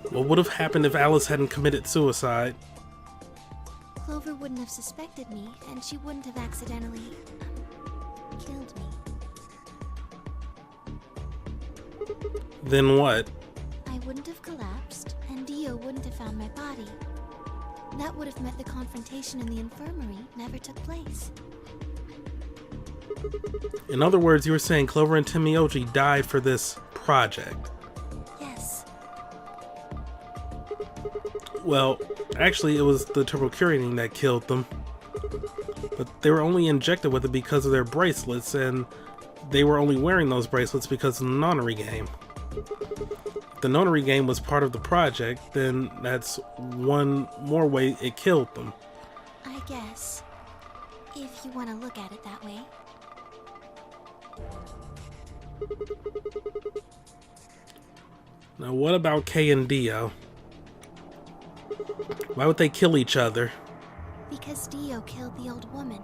What would have happened if Alice hadn't committed suicide? Clover wouldn't have suspected me, and she wouldn't have accidentally killed me. Then what? I wouldn't have collapsed, and Dio wouldn't have found my body. That would have meant the confrontation in the infirmary never took place. In other words, you were saying Clover and Tenmyoji died for this project. Yes. Well, actually it was the turbocurating that killed them. But they were only injected with it because of their bracelets, and they were only wearing those bracelets because of the nonary game. If the nonary game was part of the project, then that's one more way it killed them. I guess. If you want to look at it that way. Now, what about Kay and Dio? Why would they kill each other? Because Dio killed the old woman.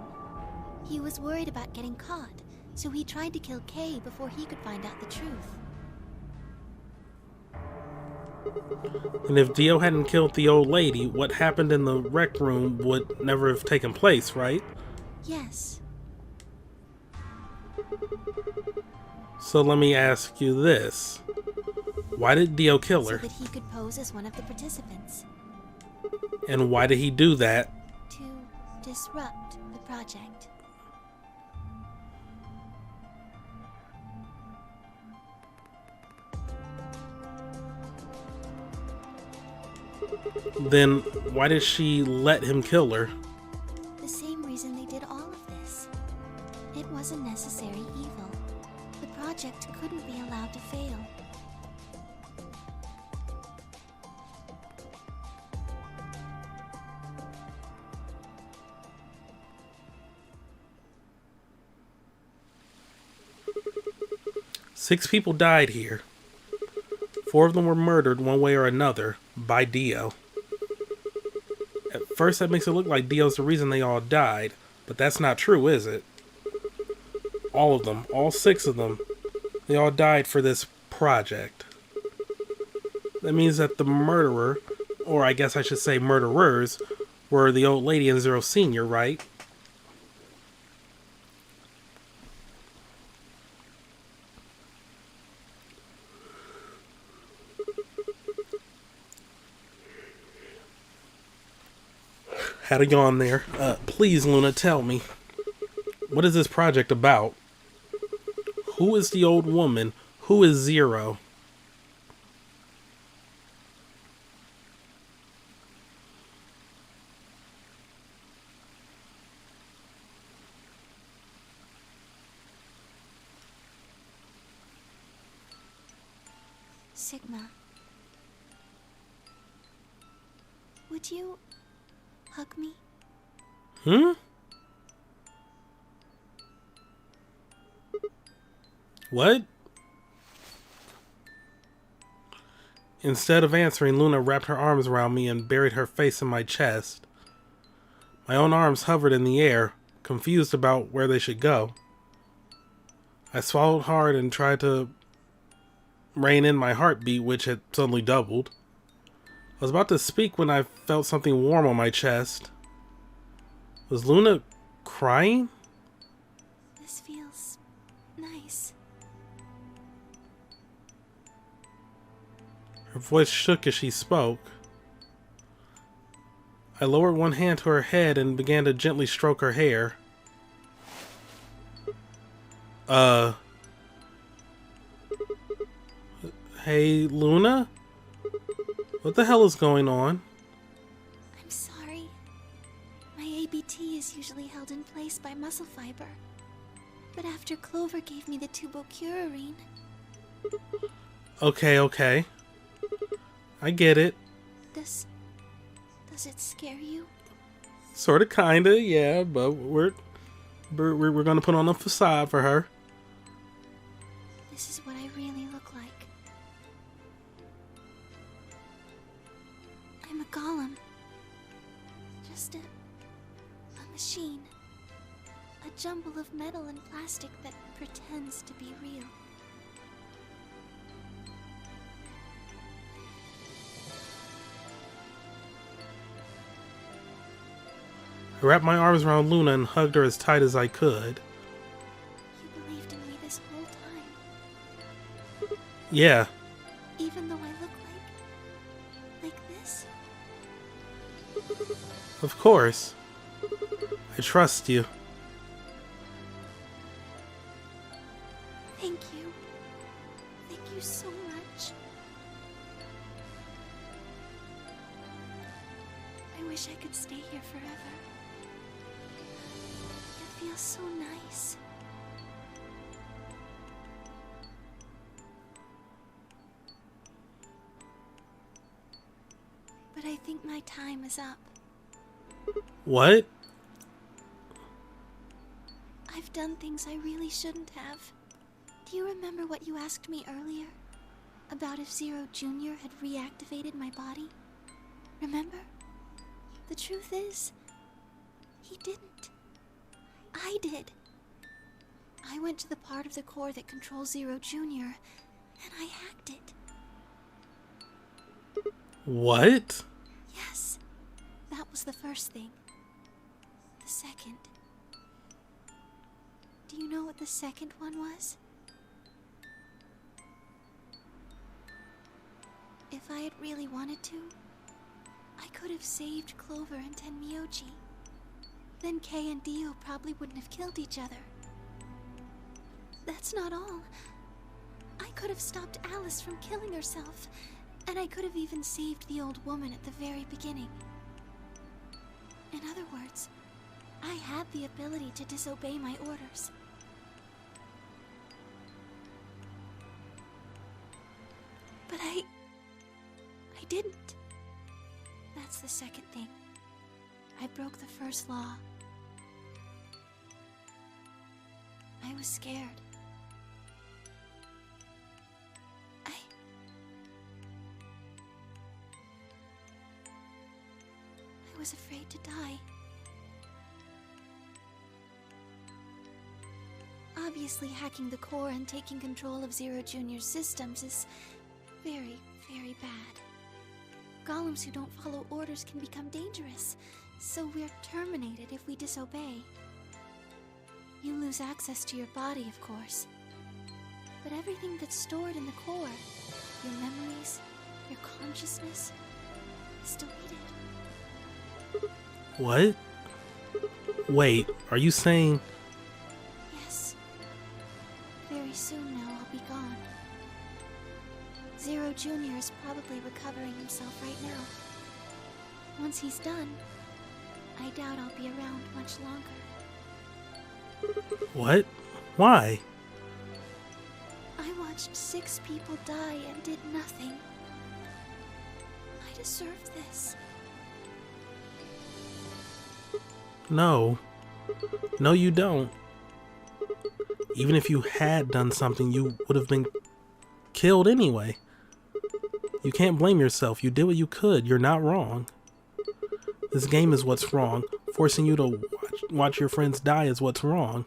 He was worried about getting caught, so he tried to kill Kay before he could find out the truth. And if Dio hadn't killed the old lady, what happened in the rec room would never have taken place, right? Yes. So let me ask you this. Why did Dio kill So her? that he could pose as one of the participants. And why did he do that? To disrupt the project. Then why did she let him kill her? The same reason they did all of this. It was a necessary evil. The project couldn't be allowed to fail. Six people died here. 4 of them were murdered one way or another by Dio. At first that makes it look like Dio's the reason they all died, but that's not true, is it? All of them, all 6 of them, they all died for this project. That means that the murderer, or I guess I should say murderers, were the old lady and Zero Senior, right? Had a yawn there. Please, Luna, tell me. What is this project about? Who is the old woman? Who is Zero? Sigma. Would you hug me? What? Instead of answering, Luna wrapped her arms around me and buried her face in my chest. My own arms hovered in the air, confused about where they should go. I swallowed hard and tried to rein in my heartbeat, which had suddenly doubled. I was about to speak when I felt something warm on my chest. Was Luna crying? This feels nice. Her voice shook as she spoke. I lowered one hand to her head and began to gently stroke her hair. Hey, Luna? What the hell is going on? I'm sorry. My ABT is usually held in place by muscle fiber. But after Clover gave me the tubocurarine... Okay. I get it. Does it scare you? Sorta, kinda, yeah, but we're gonna put on a facade for her. This is what I really look like. I'm a golem. Just a machine. A jumble of metal and plastic that pretends to be real. I wrapped my arms around Luna and hugged her as tight as I could. You believed in me this whole time. Yeah. Even though I look like this? Of course. I trust you. Thank you. Thank you so much. I wish I could stay here forever. It feels so nice. But I think my time is up. What? I've done things I really shouldn't have. Do you remember what you asked me earlier? About if Zero Jr. had reactivated my body? Remember? The truth is, he didn't. I did. I went to the part of the core that controls Zero Jr., and I hacked it. What? Yes, that was the first thing. The second. Do you know what the second one was? If I had really wanted to, I could have saved Clover and Tenmyoji. Then Kei and Dio probably wouldn't have killed each other. That's not all. I could have stopped Alice from killing herself, and I could have even saved the old woman at the very beginning. In other words, I had the ability to disobey my orders. But I didn't. That's the second thing. I broke the first law. I was scared. I was afraid to die. Obviously, hacking the core and taking control of Zero Jr.'s systems is very, very bad. Golems who don't follow orders can become dangerous, so we're terminated if we disobey. You lose access to your body, of course. But everything that's stored in the core, your memories, your consciousness, is deleted. What? Wait, are you saying... Yes. Very soon now I'll be gone. Zero Jr. is probably recovering himself right now. Once he's done, I doubt I'll be around much longer. What? Why? I watched 6 people die and did nothing. I deserve this. No. No, you don't. Even if you had done something, you would have been killed anyway. You can't blame yourself. You did what you could. You're not wrong. This game is what's wrong. Forcing you to watch your friends die is what's wrong.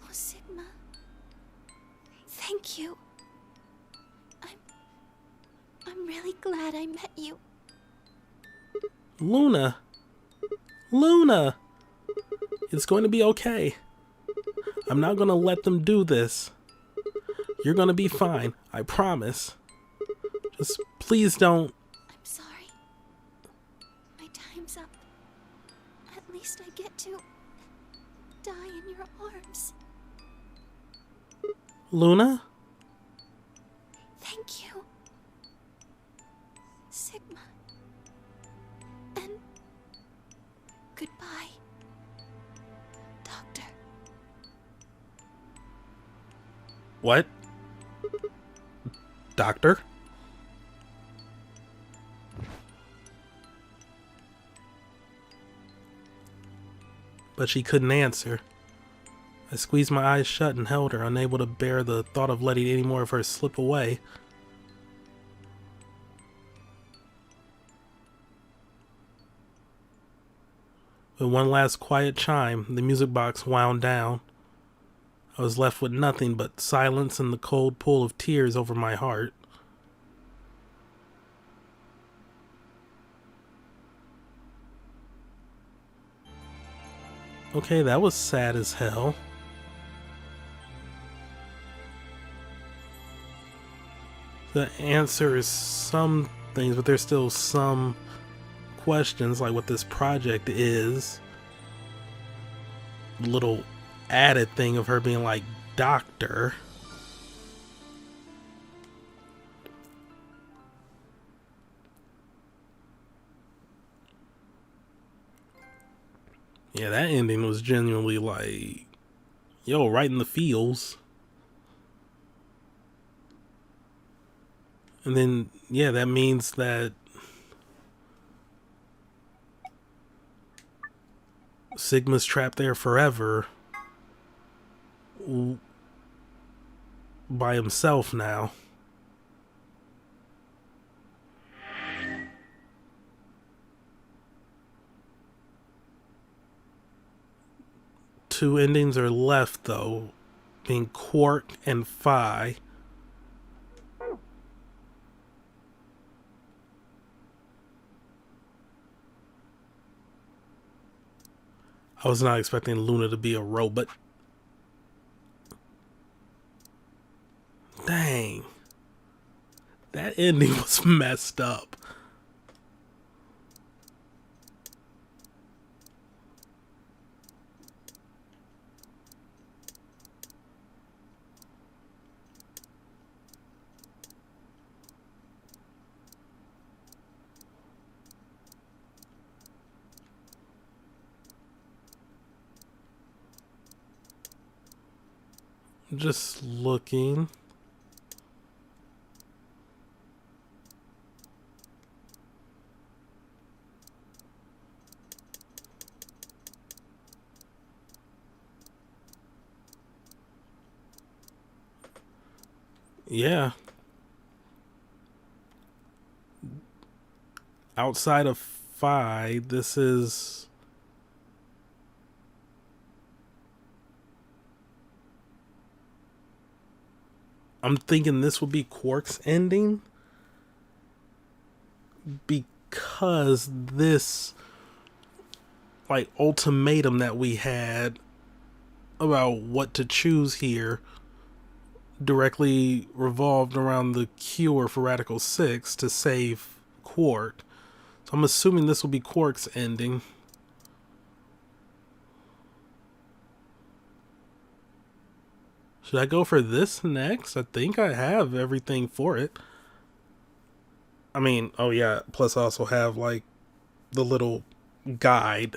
Oh, Sigma. Thank you. I'm really glad I met you. Luna. Luna. It's going to be okay. I'm not going to let them do this. You're going to be fine. I promise. Just please don't. I'm sorry. My time's up. At least I get to die in your arms. Luna? Thank you. Sigma. And goodbye, Doctor. What? Doctor? But she couldn't answer. I squeezed my eyes shut and held her, unable to bear the thought of letting any more of her slip away. With one last quiet chime, the music box wound down. I was left with nothing but silence and the cold pool of tears over my heart. Okay, that was sad as hell. The answer is some things, but there's still some questions, like what this project is. Little added thing of her being like doctor. Yeah, that ending was genuinely like, yo, right in the feels. And then, yeah, that means that Sigma's trapped there forever. by himself now. Two endings are left, though, being Quark and Phi. I was not expecting Luna to be a robot. Dang. That ending was messed up. Just looking. Yeah. Outside of Phi, this is... I'm thinking this will be Quark's ending, because this, like, ultimatum that we had about what to choose here directly revolved around the cure for Radical 6 to save Quark. So I'm assuming this will be Quark's ending. Should I go for this next? I think I have everything for it. I mean, oh yeah, plus I also have, like, the little guide.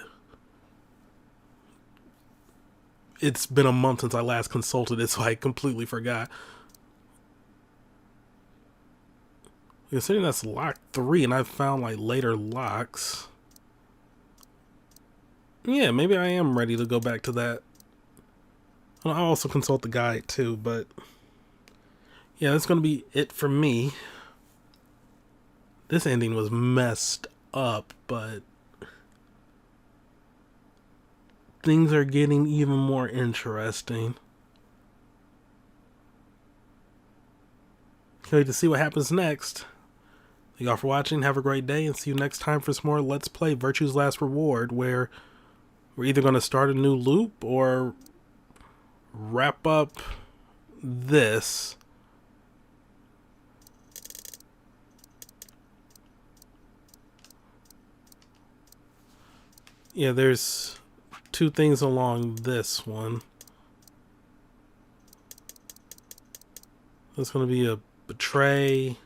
It's been a month since I last consulted it, so I completely forgot. Considering that's lock 3, and I've found, like, later locks. Yeah, maybe I am ready to go back to that. I'll also consult the guide too, but yeah, that's going to be it for me. This ending was messed up, but things are getting even more interesting. Can't wait to see what happens next. Thank y'all for watching. Have a great day, and see you next time for some more Let's Play Virtue's Last Reward, where we're either going to start a new loop or wrap up this. Yeah, there's two things along this one. There's going to be a betray.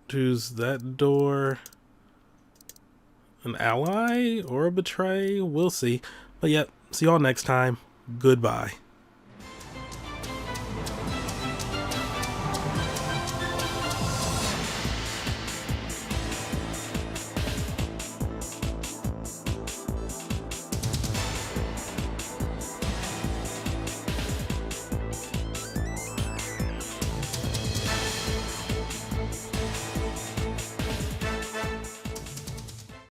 Choose that door. An ally or a betray? We'll see. But yeah, see y'all next time. Goodbye.